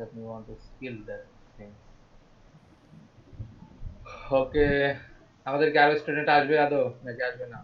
that we want to skill that thing. ওকে, আমাদের কি আরো স্টুডেন্ট আসবে আদৌ নাকি আসবে না?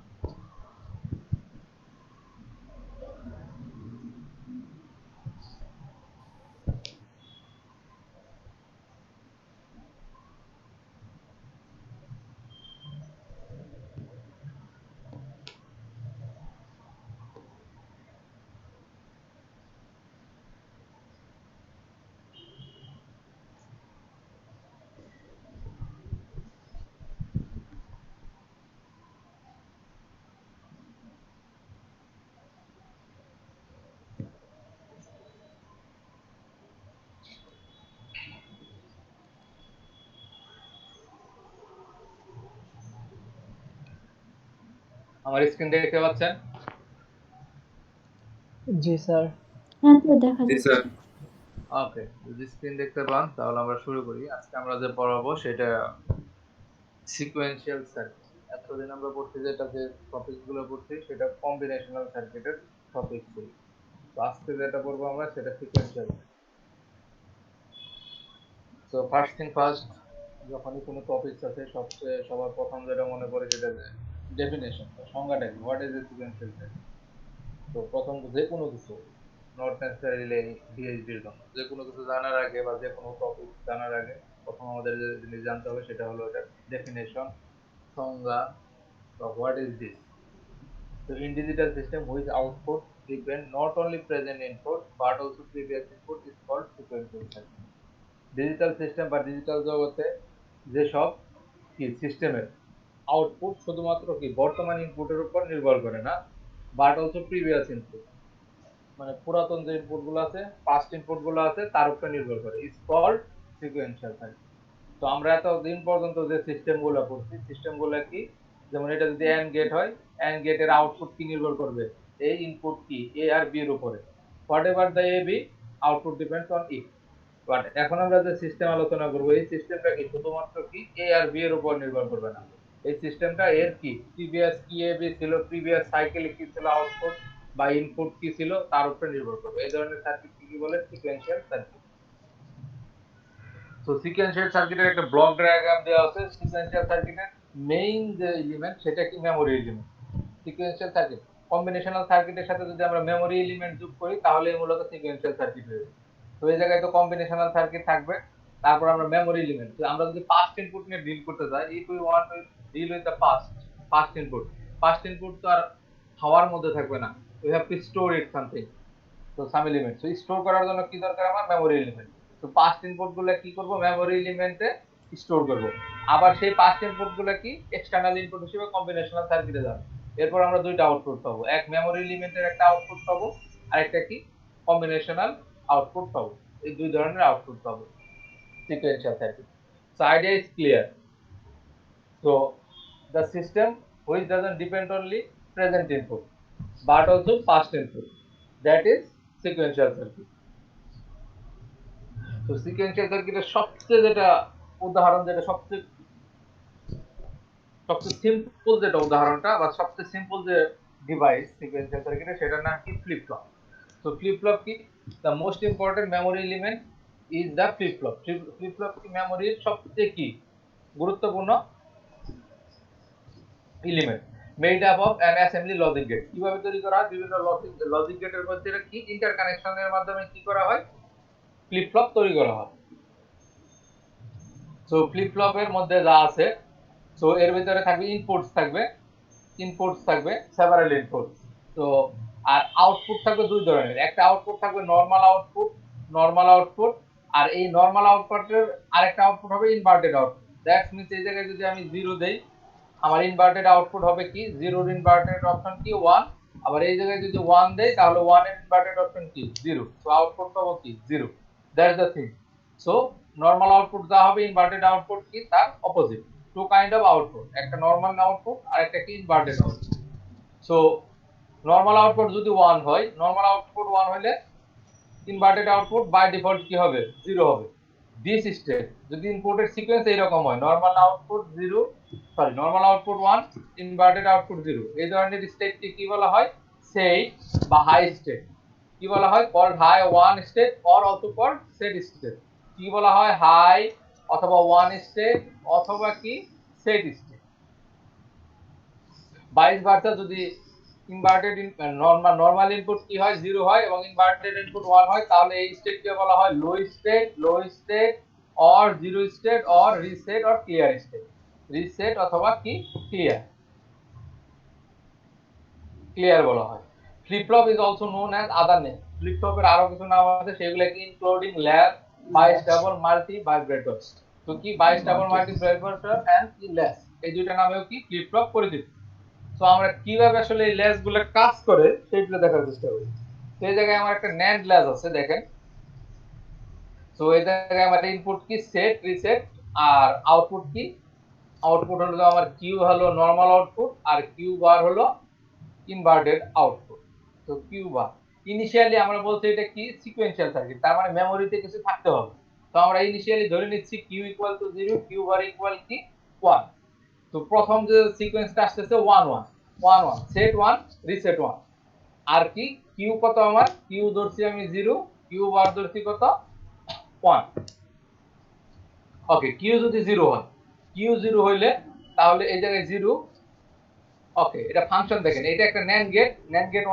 আমার স্ক্রিন দেখতে পাচ্ছেন? জি স্যার। হ্যাঁ স্যার, দেখা জি যাচ্ছে। স্যার। ওকে, যদি স্ক্রিন দেখতে পান তাহলে আমরা শুরু করি। আজকে আমরা যে পড়াবো সেটা সিকোয়েন্সিয়াল সার্কিট। এতদিন আমরা পড়ছি যেটা যে টপিকগুলো পড়ছি সেটা কম্বিনেশনাল সার্কিটের টপিক ছিল। তো আজকে যেটা পড়বো আমরা সেটা সিকোয়েন্সিয়াল। তো ফার্স্ট থিং ফার্স্ট, যখনই কোনো টপিকস আছে সবার প্রথম যেটা মনে পড়ে সেটা ডেফিনেশন, সংজ্ঞাটা কি, what is a sequential circuit. তো প্রথম যে কোনো কিছু, নট নেসেসারিলি পিএইচডির জন্য, যে কোনো কিছু জানার আগে বা যে কোনো টপিক জানার আগে প্রথম আমাদের যে জিনিস জানতে হবে সেটা হলো এটা ডেফিনেশন, সংজ্ঞা বা what is this. So in digital system whose output depend not only present input but also previous input is called sequential circuit. Digital system বা ডিজিটাল জগতে যেসব কি সিস্টেমের আউটপুট শুধুমাত্র কি বর্তমান ইনপুটের উপর নির্ভর করে না, বাট অলসো প্রিভিয়াস ইনপুট, মানে পুরাতন যে ইনপুটগুলো আছে, পাস্ট ইনপুটগুলো আছে তার উপর নির্ভর করে, ইজ কল্ড সিকোয়েন্সিয়াল সার্কিট। তো আমরা এতদিন পর্যন্ত যে সিস্টেমগুলো পড়ছি সিস্টেমগুলো কি, যেমন এটা যদি অ্যান্ড গেট হয়, অ্যান্ড গেটের আউটপুট কি নির্ভর করবে, এই ইনপুট কি এ আর বি এর উপরে, whatever the A B output depends on it. But এখন আমরা যে সিস্টেম আলোচনা করবো এই সিস্টেমটা কি শুধুমাত্র কি এ আর বি এর উপর নির্ভর করবে না, এই সিস্টেমটা এর কি প্রিভিয়াস কি এ বি ছিল, প্রিভিয়াস সাইকেলে কি ছিল আউটপুট বা ইনপুট কি ছিল তার উপর নির্ভর করবে। এই ধরনের সার্কিট কি বলে, সিকোয়েন্সিয়াল সার্কিট। তো সিকোয়েন্সিয়াল সার্কিটের একটা ব্লক ডায়াগ্রাম দেওয়া আছে। সিকোয়েন্সিয়াল সার্কিটের মেইন যে এলিমেন্ট সেটা কি memory element. Sequential circuit combinational সার্কিটের সাথে যদি আমরা মেমোরি এলিমেন্ট যোগ করি তাহলে মূলত সিকোয়েন্সিয়াল সার্কিট হয়ে যাবে। তো এই জায়গায় তো কম্বিনেশনাল সার্কিট থাকবে, তারপর আমরা মেমোরি এলিমেন্ট, আমরা যদি পাস্ট ইনপুট নিয়ে ডিল করতে চাই, if we want to deal with the past input, past input তো আর হাওয়ার মধ্যে থাকবে না, we have to store it something. তো সাম এলিমেন্ট, তো স্টোর করার জন্য কি দরকার, আমার মেমোরি এলিমেন্ট। তো পাস্ট ইনপুট গুলো কি করব, মেমোরি এলিমেন্টে স্টোর করব। আবার সেই পাস্ট ইনপুট গুলো কি এক্সটার্নাল ইনপুট হিসেবে কম্বিনেশনাল সার্কিটে যাবে। এরপর আমরা দুইটা আউটপুট পাবো, এক মেমোরি এলিমেন্টের একটা আউটপুট পাবো, আরেকটা কি কম্বিনেশনাল আউটপুট পাবো। এই দুই ধরনের আউটপুট পাবো sequential circuit. So idea is clear. So the system which doesn't depend only present input but also past input, that is sequential circuit. তো সিকোয়েন্সিয়াল সার্কিটের সবচেয়ে যেটা উদাহরণ, যেটা সবচেয়ে সিম্পল যেটা উদাহরণটা বা সবচেয়ে সিম্পল যে ডিভাইস সিকোয়েন্সিয়াল সার্কিটের সেটার নাম কি, ফ্লিপ ফ্লপ। তো ফ্লিপ ফ্লপ কি, the most important memory element is the flip flop. Flip flop কি মেমোরির সবচেয়ে কি গুরুত্বপূর্ণ element, made up of an assembly logic gate. কিভাবে তৈরি করা হয়, বিভিন্ন লজিক গেটের মধ্যে কি ইন্টারকানেকশনের মাধ্যমে কি করা হয়, ফ্লিপ ফ্লপ তৈরি করা হয়। সো ফ্লিপ ফ্লপের মধ্যে যা আছে, সো এর ভিতরে থাকবে ইনপুটস থাকবে সেভারাল ইনপুটস। তো আর আউটপুট থাকবে দুই ধরনের, একটা আউটপুট থাকবে নরমাল আউটপুট, আর এই নরমাল আউটপুটের আরেকটা আউটপুট হবে ইনভার্টেড আউটপুট। দ্যাটস মিন্স এই জায়গায় যদি আমি 0 দেই, আমার ইনভার্টেড আউটপুট হবে কি, 0 এর ইনভার্টেড অপশন কি 1, আবার এই জায়গায় যদি 1 দেই তাহলে 1 এর ইনভার্টেড অপশন কি 0, সো আউটপুট পাবো কি 0। That's the thing. So normal output যা হবে, ইনভার্টেড আউটপুট কি তার অপোজিট। টু কাইন্ড অফ আউটপুট, একটা নরমাল আউটপুট আর একটা কি inverted output. So normal output যদি 1 হয়, নরমাল আউটপুট 1 হলে ইনভার্টেড আউটপুট বাই ডিফল্ট কি হবে 0 হবে। দিস স্টেট যদি ইনপুটের সিকোয়েন্স এইরকম হয়, নরমাল আউটপুট 1, ইনভার্টেড আউটপুট 0, এই ধরনের স্টেটকে কি বলা হয়, সেই বা হাই স্টেট। কি বলা হয় called high one state or also called set state কি বলা হয় হাই অথবা ওয়ান স্টেট অথবা কি সেট স্টেট ভাইস ভার্সা যদি ইনভার্টেড নরমাল ইনপুট কি হয় 0 হয় এবং ইনভার্টেড ইনপুট 1 হয় তাহলে এই স্টেটকে বলা হয় low state or zero state or reset or clear state reset অথবা কি ক্লিয়ার বলা হয় flip flop is also known as other name flip ফ্লপের আরো কিছু নাম আছে সেগুলো কি including lab bistable multivibrator তো কি বাইস্টেবল মাল্টি ভাইব্রেটর এন্ড কি ল্যাস এই দুইটা নামেও কি ফ্লিপ ফ্লপ পরিচিত তো আমরা কিভাবে আসলে এই ল্যাস গুলো কাজ করে সেগুলো দেখার চেষ্টা করি তো এই জায়গায় আমার একটা ন্যান্ড ল্যাস আছে দেখেন তো এই জায়গায় আমার ইনপুট কি সেট রিসেট আর আউটপুট কি আউটপুট হলো আমার কিউ হলো নরমাল আউটপুট আর কিউ বার হলো ইনভার্টেড আউটপুট তো কিউ বার ইনিশিয়ালি আমরা বলছি এটা কি সিকোয়েন্সিয়াল সার্কিট তার মানে মেমোরিতে কিছু থাকতে হবে তো আমরা ইনিশিয়ালি ধরে নিচ্ছি Q equal to 0 Q bar equal কি 1 তো প্রথম যে সিকোয়েন্সটা আসতেছে 1 1 1 1 সেট 1 রিসেট 1 আর কি কিউ কত আমার কিউ ধরছি আমি 0 কিউ বার ধরছি কত 1 ওকে কিউ যদি 0 হয় কিউ 0 হইলে তাহলে এই জায়গায় 0 ওকে এটা ফাংশন দেখেন এটা একটা NAND গেট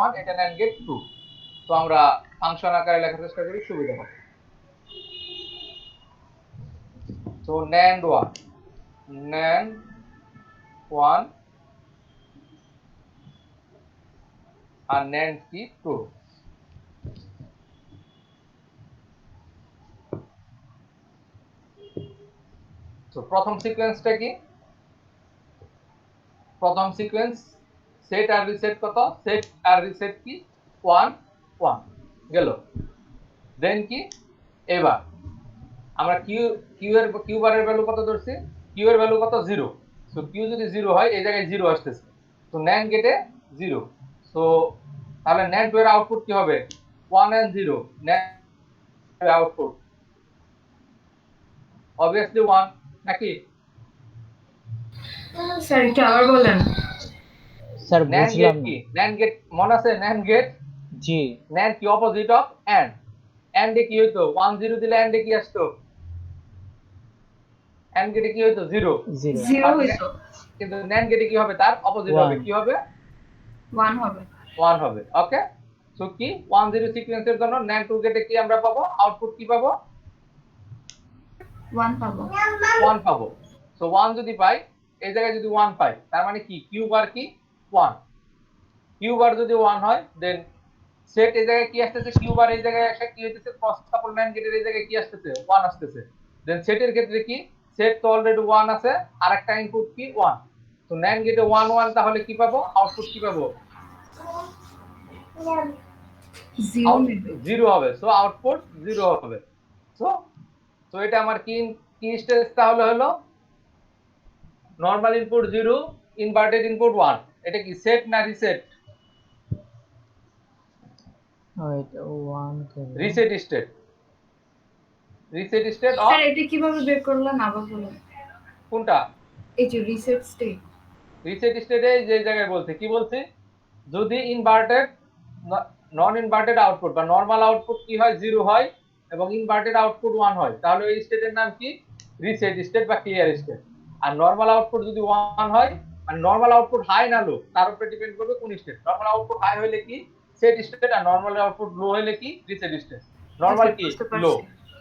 1 এটা NAND গেট 2 তো আমরা ফাংশন আকারে লেখার চেষ্টা করি সুবিধা হবে তো NAND 1 আর NAND কি 2 তো প্রথম সিকোয়েন্সটা কি প্রথম সিকোয়েন্স সেট আর রিসেট কত সেট আর রিসেট কি 1 1 গেল দেন কি এবার আমরা কিউ বারের ভ্যালু কত ধরছি কিউ এর ভ্যালু কত 0 সো কিউ যদি 0 হয় এই জায়গায় 0 আসতেছে তো NAND গেটে 0 সো তাহলে NAND 2 এর আউটপুট কি হবে 1 and 0 NAND আউটপুট obviously 1 নাকি স্যার একটু আবার বলেন স্যার NAND বুঝলাম গেট না কি NAND গেট মনে আছে NAND গেট জি NAND কি অপোজিট অফ AND এ কি হইতো 1 0 দিলে AND এ কি আসতো AND গেটে কি হইতো 0 জিরো জিরো হইতো কিন্তু NAND গেটে কি হবে তার অপোজিট হবে কি হবে 1 হবে 1 হবে ওকে সো কি 1 0 সিকোয়েন্সের জন্য NAND 2 গেটে কি আমরা পাবো আউটপুট কি পাবো 1 পাবো 1 পাবো সো 1 যদি পাই এই জায়গায় যদি 1 পাই তার মানে কি কিউ বার কি 1 কিউ বার যদি 1 হয় দেন সেট এই জায়গায় কি আসতেছে কিউ বার এই জায়গায় এসে কি হইতেছে ফার্স্ট কাপল NAND গেটের এই জায়গায় কি আসতেছে 1 আসতেছে দেন সেটের ক্ষেত্রে কি সেট তো অলরেডি 1 আছে আরেকটা ইনপুট কি 1 তো NAND গেটে 1 1 তাহলে কি পাবো আউটপুট কি পাবো 0 হবে সো আউটপুট 0 হবে সো তো এটা আমার কি স্টেজ তাহলে হলো নরমাল ইনপুট 0 ইনভার্টেড ইনপুট 1 এটা কি সেট না রিসেট এটা 1 করে রিসেট স্টেট স্যার এটা কিভাবে বের করলেন আবার বলুন কোনটা এই যে রিসেট স্টেট স্টেটে যে জায়গায় বলছে কি বলছে যদি ইনভার্টেড নন ইনভার্টেড আউটপুট বা নরমাল আউটপুট কি হয় 0 হয় এবং ইনভার্টেড আউটপুট 1 হয় তাহলে ওই স্টেটের নাম কি রিসেট স্টেট বা ক্লিয়ার স্টেট আর নরমাল আউটপুট যদি 1 হয় আর নরমাল আউটপুট হাই না লো তার উপরে ডিপেন্ড করবে কোন স্টেট নরমাল আউটপুট হাই হলে কি সেট স্টেট আর নরমাল আউটপুট লো হলে কি রিসেট স্টেট নরমাল কি লো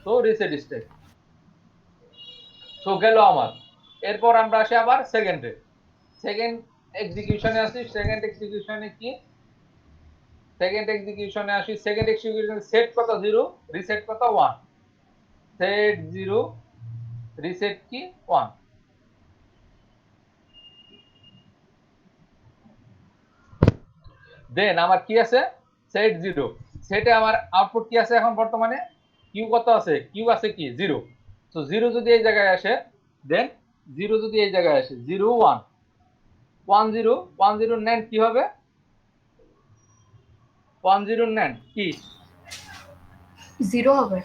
তো রিসেট স্টেট তো গেল আমার এরপর আমরা আসি আবার সেকেন্ড এক্সিকিউশনে আসি সেকেন্ড এক্সিকিউশনে কি সেকেন্ড এক্সিকিউশনে আসি সেকেন্ড এক্সিকিউশনে সেট কত 0 রিসেট কত 1 সেট 0 রিসেট কি 1 দেন আমার কি আছে সেট 0 সেটে আমার আউটপুট কি আছে এখন বর্তমানে কিউ কত আছে কিউ আছে কি 0 তো 0 যদি এই জায়গায় আসে দেন 0 যদি এই জায়গায় আসে 0 1 1 0 1 0 NAND কি হবে 1 0 NAND কি 0 হবে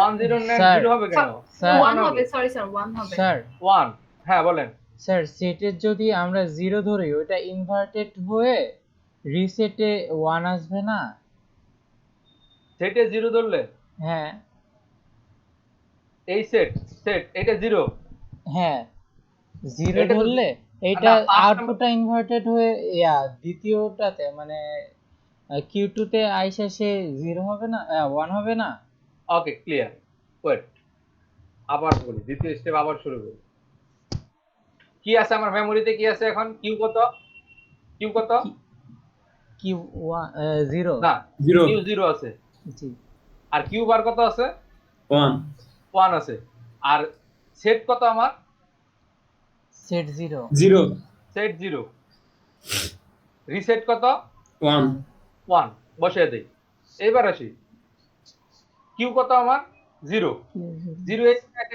1 0 NAND 0 হবে কেন স্যার 1 হবে সরি স্যার 1 হবে স্যার 1 হ্যাঁ বলেন স্যার সেটের যদি আমরা 0 ধরি ওটা ইনভার্টেড হয়ে রিসেটে 1 আসবে না সেটে জিরো ধরলে হ্যাঁ এই সেট সেট এটা জিরো, হ্যাঁ জিরো এটা তো ধরলে এইটা না ফার্স্ট নাম্বার, আউটপুটটা ইনভার্টেড হয়ে দ্বিতীয়টাতে মানে কিউ টু তে আইসা সে জিরো হবে না, ওয়ান হবে না। Okay clear. ওয়েট, আবার বলি, দ্বিতীয় স্টেপ আবার শুরু করি। কি আছে আমার মেমোরিতে, কি আছে এখন, কিউ কত, কিউ কত, কিউ জিরো। না জিরো কিউ জিরো আছে, জি আর কিউ বার কত আছে, ওয়ান ওয়ান আছে, আর সেট কত আমার, set zero zero set zero, reset কত, ওয়ান ওয়ান, বসিয়ে দেই। এইবার আসি, কিউ কত আমার, জিরো, জিরো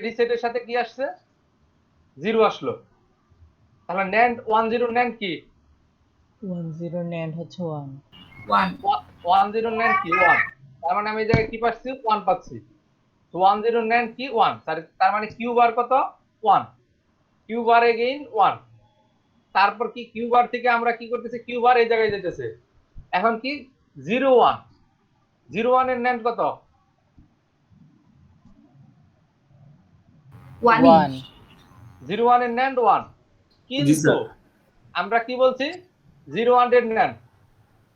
রিসেটের সাথে কি আসছে, জিরো আসলো, তাহলে ন্যান্ড ওয়ান জিরো ন্যান্ড কি, 10 ন্যান্ড হচ্ছে ওয়ান। 1 ওয়ান জিরো ন্যান্ড কি ওয়ান, তার মানে আমি এই জায়গায় কি পাচ্ছি, ওয়ান পাচ্ছি। তো ওয়ান জিরো ন্যান্ড কি ওয়ান, তার মানে কিউ বার কত, one, Q bar again one. তারপর কি কিউ বার থেকে আমরা কি করতেছি, কিউ বার এই জায়গায় যেতেছে, এখন কি জিরো ওয়ান, জিরো ওয়ান এর ন্যান্ড কত, 1 ওয়ান জিরো ওয়ান এর ন্যান্ড ওয়ান। জি কিন্তু স্যার আমরা কি বলছি, জিরো ওয়ান এর ন্যান্ড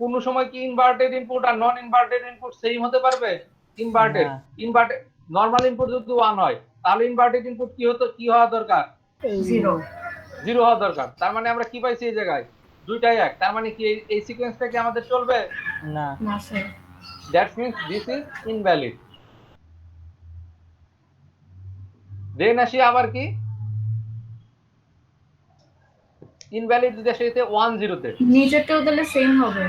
কোন সময় কি ইনভার্টেড ইনপুট আর নন ইনভার্টেড ইনপুট সেম হতে পারবে, ইনভার্টেড, না। ইনভার্টেড নরমাল ইনপুট যদি ওয়ান হয় তাহলে ইনভার্টেড ইনপুট কি হতো, কি হওয়া দরকার, 0 জিরো হওয়া দরকার। তার মানে আমরা কি পাইছি এই জায়গায়, দুইটাই এক, তার মানে কি এই সিকোয়েন্সটা কি আমাদের চলবে, না না sir that means this is invalid. Then আসি আবার কি, ইনভ্যালিড যদি আসে এতে ওয়ান জিরোতে, নিচেরটাও তাহলে সেম হবে,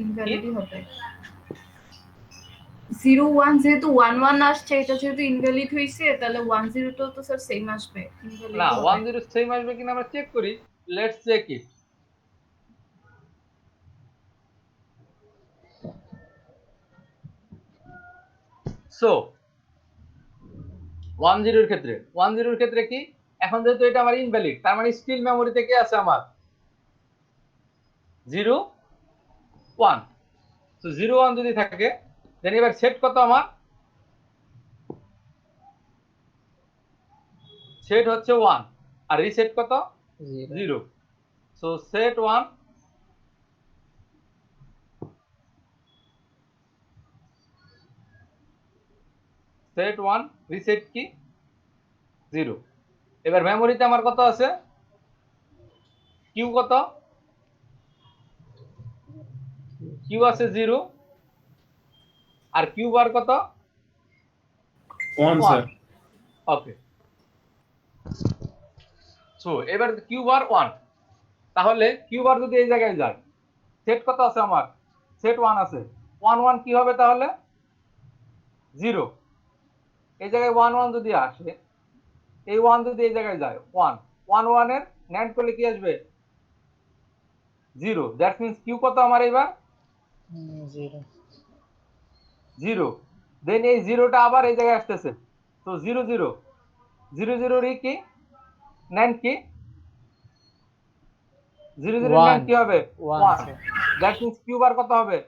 ইনভ্যালিডই হবে। 0 1 যেহেতু 1 1 আসছে, এটা যেহেতু ইনভ্যালিড হইছে, তাহলে 1 0 টাও তো স্যার সেম আসবে, ইনভ্যালিড না ওয়ান হবে। জিরো সেম আসবে কিনা আমরা চেক করি, let's check it. So one জিরোর ক্ষেত্রে কি, এখন যেহেতু এটা আমার ইনভ্যালিড, তার মানে স্টিল মেমোরিতে কি আছে আমার, জিরো ওয়ান। তো জিরো ওয়ান যদি থাকে দেন এবার সেট কত আমার, সেট হচ্ছে ওয়ান, আর রিসেট কত, zero zero. So set one, set one, reset কি, জিরো। এবার মেমোরিতে আমার কত আছে, কিউ কত, কিউ আছে জিরো, আর কিউ বার কত, ওয়ান স্যার ওকে। সো এবার কিউ বার ওয়ান, তাহলে কিউ বার যদি এই জায়গায় যায়, সেট কত আছে আমার, সেট ওয়ান আছে, ওয়ান ওয়ান কি হবে তাহলে, জিরো। এই জায়গায় ওয়ান ওয়ান যদি আসে, এই ওয়ান যদি এই জায়গায় যায়, ওয়ান, ওয়ান ওয়ান এর ন্যান্ড করলে কি আসবে, জিরো। দ্যাট মিন্স কিউ কত আমার এবার, জিরো জিরো। দেন এই জিরোটা আবার এই জায়গায় আসতেছে, তো জিরো জিরো, জিরো জিরোর কি ন্যান্ড কি, জিরো জিরো ওয়ান ন্যান্ড কি হবে, one one. That means Q bar কত হবে,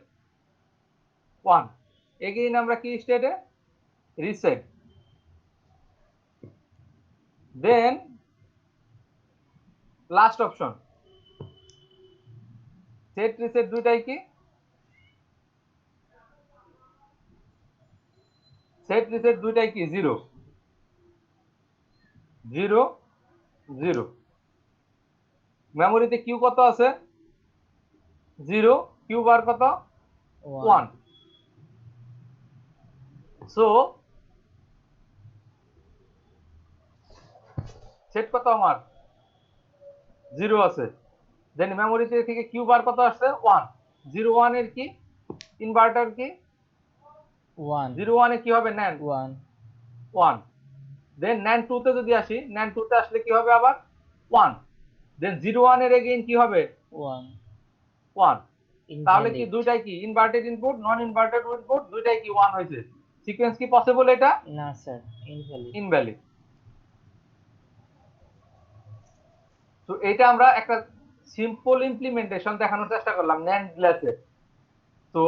ওয়ান। এগেইন আমরা কি স্টেটে, reset. Then last option, set reset দুইটাই কি, সেট রিসেট দুইটাই কি, জিরো জিরো জিরো। মেমোরিতে কিউ কত আছে, জিরো, কিউ বার কত, ওয়ান। সো সেট কত আমার, জিরো আছে, দেন মেমোরিতে থেকে কিউ বার কত আসছে, ওয়ান। জিরো ওয়ান এর কি ইনভার্টার কি, ওয়ান জিরো ওয়ানে কি হবে, ন্যান্ড ওয়ান ওয়ান। দেন ন্যান্ড টু তে যদি আসি, ন্যান্ড টু তে আসলে কি হবে আবার, ওয়ান। দেন জিরো ওয়ান এর এগেইন কি হবে, ওয়ান ওয়ান। তাহলে কি ইনভ্যালিড। দুইটাই কি ইনভার্টেড ইনপুট, নন ইনভার্টেড ইনপুট দুইটাই কি ওয়ান হয়েছে, সিকোয়েন্স কি পসিবল, এটা না স্যার ইনভ্যালিড। ইনভ্যালিড। তো এটা আমরা একটা সিম্পল ইমপ্লিমেন্টেশন দেখানোর চেষ্টা করলাম ন্যান্ড গ্লাসে। তো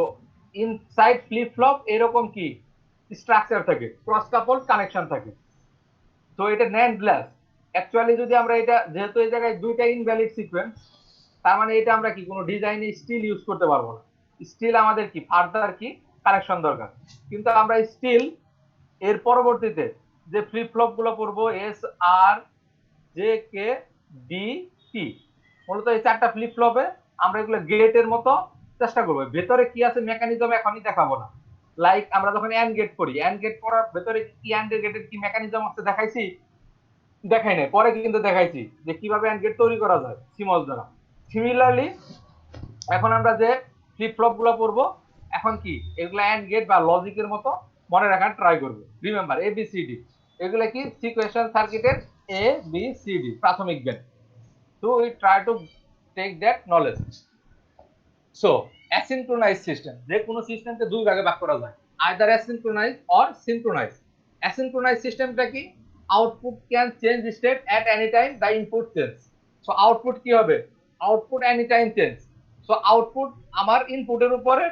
ইনসাইড ফ্লিপ ফ্লপ এরকম কি স্ট্রাকচার থাকে, ক্রস কাপল কানেকশন থাকে। তো এটা ন্যান্ড গ্লাস। অ্যাকচুয়ালি যদি আমরা এটা, যেহেতু এই জায়গায় দুইটা ইনভ্যালিড সিকোয়েন্স, তার মানে এটা আমরা কি কোনো ডিজাইনে স্টিল ইউজ করতে পারবো না। স্টিল আমাদের কি ফার্দার কি কানেকশন দরকার। কিন্তু আমরা স্টিল এর পরবর্তীতে যে ফ্লিপ ফ্লপ গুলো করবো এস আর জে কে ডি টি, মূলত এই চারটা ফ্লিপ ফ্লপে আমরা এগুলো গেটের মতো চেষ্টা করবো। ভেতরে কি আছে মেকানিজম এখনই দেখাবো না। লাইক আমরা যখন অ্যান্ড গেট করি, অ্যান্ড গেট করার ভেতরে কি অ্যান্ড গেটের কি মেকানিজম আছে দেখাইছি? দেখাই নাই, পরে কিন্তু দেখাইছি যে কিভাবে অ্যান্ড গেট তৈরি করা যায় সিমল দ্বারা। সিমিলারলি এখন আমরা যে ফ্লিপ ফ্লপ গুলো করবো, এখন কি এগুলো অ্যান্ড গেট বা লজিকের মতো মনে রাখার ট্রাই করবো। রিমেম্বার ABCD, এগুলো কি সিকুয়েন্সিয়াল সার্কিটের ABCD প্রাথমিক জ্ঞান। So we try to take that knowledge. So asynchronous system, যে কোনো সিস্টেমকে দুই ভাগে ভাগ করা যায়, either asynchronous or synchronous. Asynchronous সিস্টেমটা কি? Output can change state at any time the input change. So output কি হবে? Output any time change. So output আমার ইনপুটের উপরে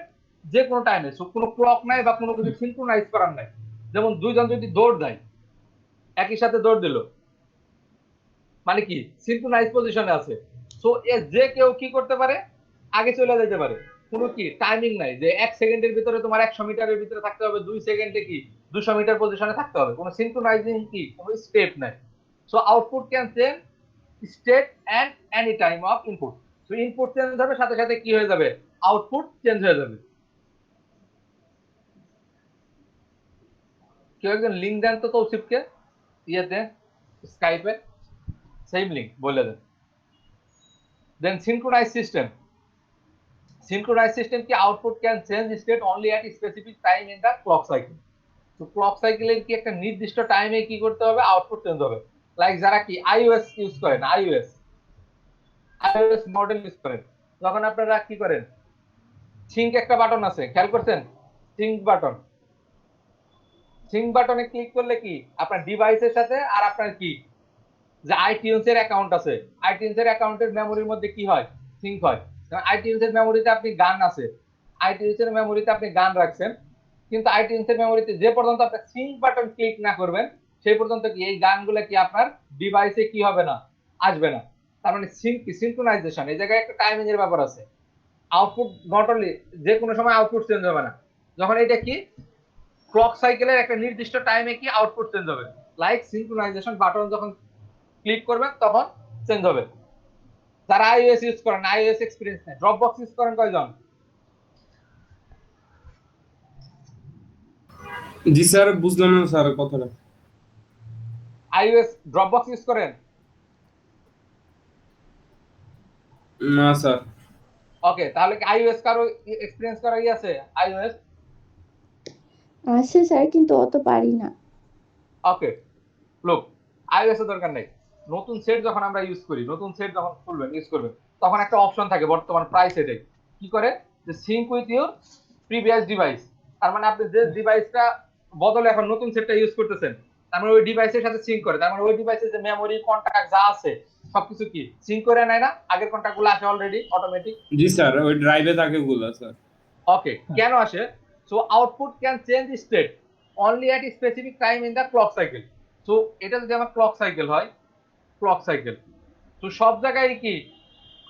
যে কোনো টাইমে, সো কোনো ক্লক নাই বা কোনো কিছু সিনক্রোনাইজ করার নাই। যেমন দুইজন যদি দৌড় দেয়, একই সাথে দৌড় দিল, মানে কি সিনক্রোনাইজ পজিশনে আছে। সো যে কেউ কি করতে পারে, আগে চলে যেতে পারে। কোনো কি টাইমিং নাই যে 1 সেকেন্ডের ভিতরে তোমার 100 মিটারের ভিতরে থাকতে হবে, 2 সেকেন্ডে কি 200 মিটার পজিশনে থাকতে হবে। কোনো সিনক্রোনাইজিং কি কোনো স্টেপ নাই। So output can change state and any time of input. So input change হবে, সাথে সাথে কি হয়ে যাবে, আউটপুট চেঞ্জ হয়ে যাবে। কেউ একজন লিঙ্ক দেন তো তৌসিফকে, ইয়েতে স্কাইপে সেম লিঙ্ক বলে দেন। Then synchronized system. Synchronized system কি output can change state only at a specific time in the clock cycle. তো ক্লক সাইকেলের কি একটা নির্দিষ্ট টাইমে কি করতে হবে, আউটপুট চেঞ্জ হবে। লাইক যারা কি iOS ইউজ করেন, iOS মডেল ইউজ করেন, তখন আপনারা কি করেন, সিঙ্ক একটা বাটন আছে, খেয়াল করছেন? সিঙ্ক বাটন, সিঙ্ক বাটনে ক্লিক করলে কি আপনার ডিভাইসের সাথে আর আপনার কি যে আইটিউনস এর অ্যাকাউন্ট আছে, আইটিউনস এর অ্যাকাউন্টের মেমোরির মধ্যে কি হয়, সিঙ্ক হয়। আইটিউনস এর মেমোরিতে আপনি গান আছে, আইটিউনস এর মেমোরিতে আপনি গান রাখছেন, কিন্তু আইটিউনস এর মেমোরিতে যে পর্যন্ত আপনি সিঙ্ক বাটন ক্লিক না করবেন, সেই পর্যন্ত কি এই গানগুলো কি আপনার ডিভাইসে কি হবে না, আসবে না। তার মানে সিনক্রোনাইজেশন, এই জায়গায় একটা টাইমিং এর ব্যাপার আছে। আউটপুট নট অনলি যে কোনো সময় আউটপুট চেঞ্জ হবে না, যখন এটা কি ক্লক সাইকেলের একটা নির্দিষ্ট টাইমে কি আউটপুট চেঞ্জ হবে। লাইক সিনক্রোনাইজেশন বাটন যখন ক্লিক করবেন তখন চেঞ্জ হবে। যারা iOS ইউজ করেন, iOS এক্সপেরিয়েন্স নেই, ড্রপবক্স ইউজ করেন কয়জন? জি স্যার, বুঝলাম না স্যার কথাটা। iOS ড্রপবক্স ইউজ করেন? না স্যার। ওকে, তাহলে কি iOS কারো এক্সপেরিয়েন্স করা আছে iOS? আছে স্যার, কিন্তু অত পারি না। ওকে, লুক, iOS এর দরকার নেই। নতুন সেট যখন আমরা ইউজ করি, নতুন সেট যখন খুলবেন ইউজ করবেন, তখন একটা অপশন থাকে বর্তমান প্রাইস এটাই কি করে, যে sync with your previous device. তার মানে আপনি যে ডিভাইসটা বদলে এখন নতুন সেটটা ইউজ করতেছেন, তার মানে ওই ডিভাইসের সাথে সিঙ্ক করে। তার মানে ওই ডিভাইসের যে মেমোরি কন্টাক্ট যা আছে সবকিছু কি সিঙ্ক করে নেয় না, আগের কন্টাক্ট গুলো আসে অলরেডি অটোমেটিক। জি স্যার, ওই ড্রাইভে থাকে ওগুলো স্যার। ওকে, কেন আসে? So output can change state only at specific time in the clock cycle. So এটা যদি আমার ক্লক সাইকেল হয়, ক্লক সাইকেল, তো সব জায়গায় কি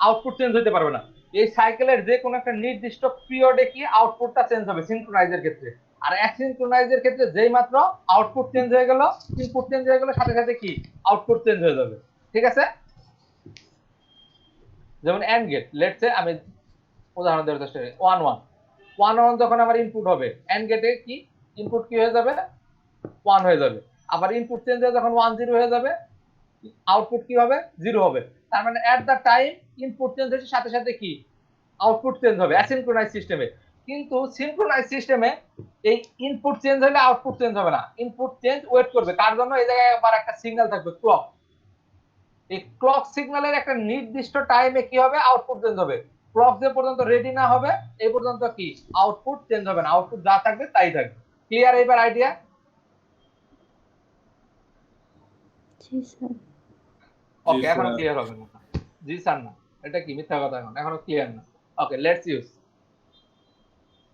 আউটপুট চেঞ্জ হতে পারবে না। এই সাইকেলের যে কোনো একটা নির্দিষ্ট পিরিয়ডে কি আউটপুটটা চেঞ্জ হবে সিনক্রোনাইজের ক্ষেত্রে। আর অ্যাসিনক্রোনাইজের ক্ষেত্রে যেই মাত্র আউটপুট চেঞ্জ হয়ে গেল, ইনপুট চেঞ্জ হয়ে গেল, সাথে সাথে কি আউটপুট চেঞ্জ হয়ে যাবে। ঠিক আছে? যেমন এন্ড গেট, লেটস সে আমি উদাহরণ দেওয়ার চেষ্টা করি, 1 যখন আমার ইনপুট হবে, এন্ড গেটে কি ইনপুট কি হয়ে যাবে, 1 হয়ে যাবে। আবার ইনপুট চেঞ্জ হয়ে যখন 10 হয়ে যাবে, আউটপুট কি হবে, 0 হবে। তার মানে at the time input change হচ্ছে, সাথে সাথে কি আউটপুট চেঞ্জ হবে অ্যাসিনক্রোনাইজ সিস্টেমে। কিন্তু সিনক্রোনাইজ সিস্টেমে এই ইনপুট চেঞ্জ হলে আউটপুট চেঞ্জ হবে না, ইনপুট চেঞ্জ ওয়েট করবে। তার জন্য এই জায়গায় আবার একটা সিগন্যাল থাকবে ক্লক। এই ক্লক সিগন্যালের একটা নির্দিষ্ট টাইমে কি হবে, আউটপুট চেঞ্জ হবে। ক্লক যে পর্যন্ত রেডি না হবে এই পর্যন্ত কি আউটপুট চেঞ্জ হবে না, আউটপুট যা থাকবে তাই থাকবে। ক্লিয়ার এবার আইডিয়া? জি স্যার। ওকে, এখনো ক্লিয়ার হবে না? জি স্যার না, এটা কি মিথ্যা কথা? এখনো ক্লিয়ার না। ওকে, লেটস ইউজ